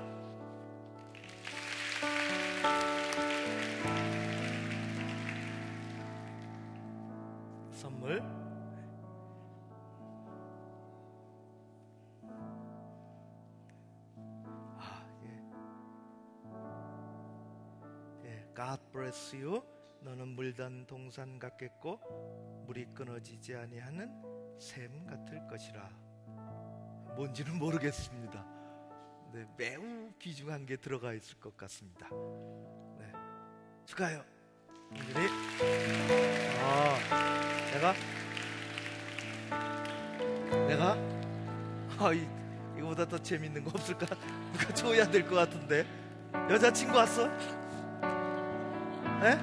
God bless you. 너는 물든 동산 같겠고 물이 끊어지지 아니하는 샘 같을 것이라. 뭔지는 모르겠습니다. 네, 매우 귀중한 게 들어가 있을 것 같습니다. 네, 축하해요. 은준이. 내가 이거보다 더 재밌는 거 없을까? 누가 줘야 될 것 같은데. 여자친구 왔어? 에?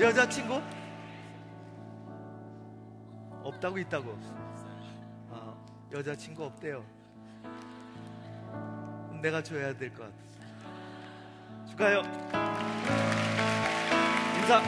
여자친구? 없다고 있다고? 여자친구 없대요. 내가 줘야 될 것 같아. 축하해요. 인사.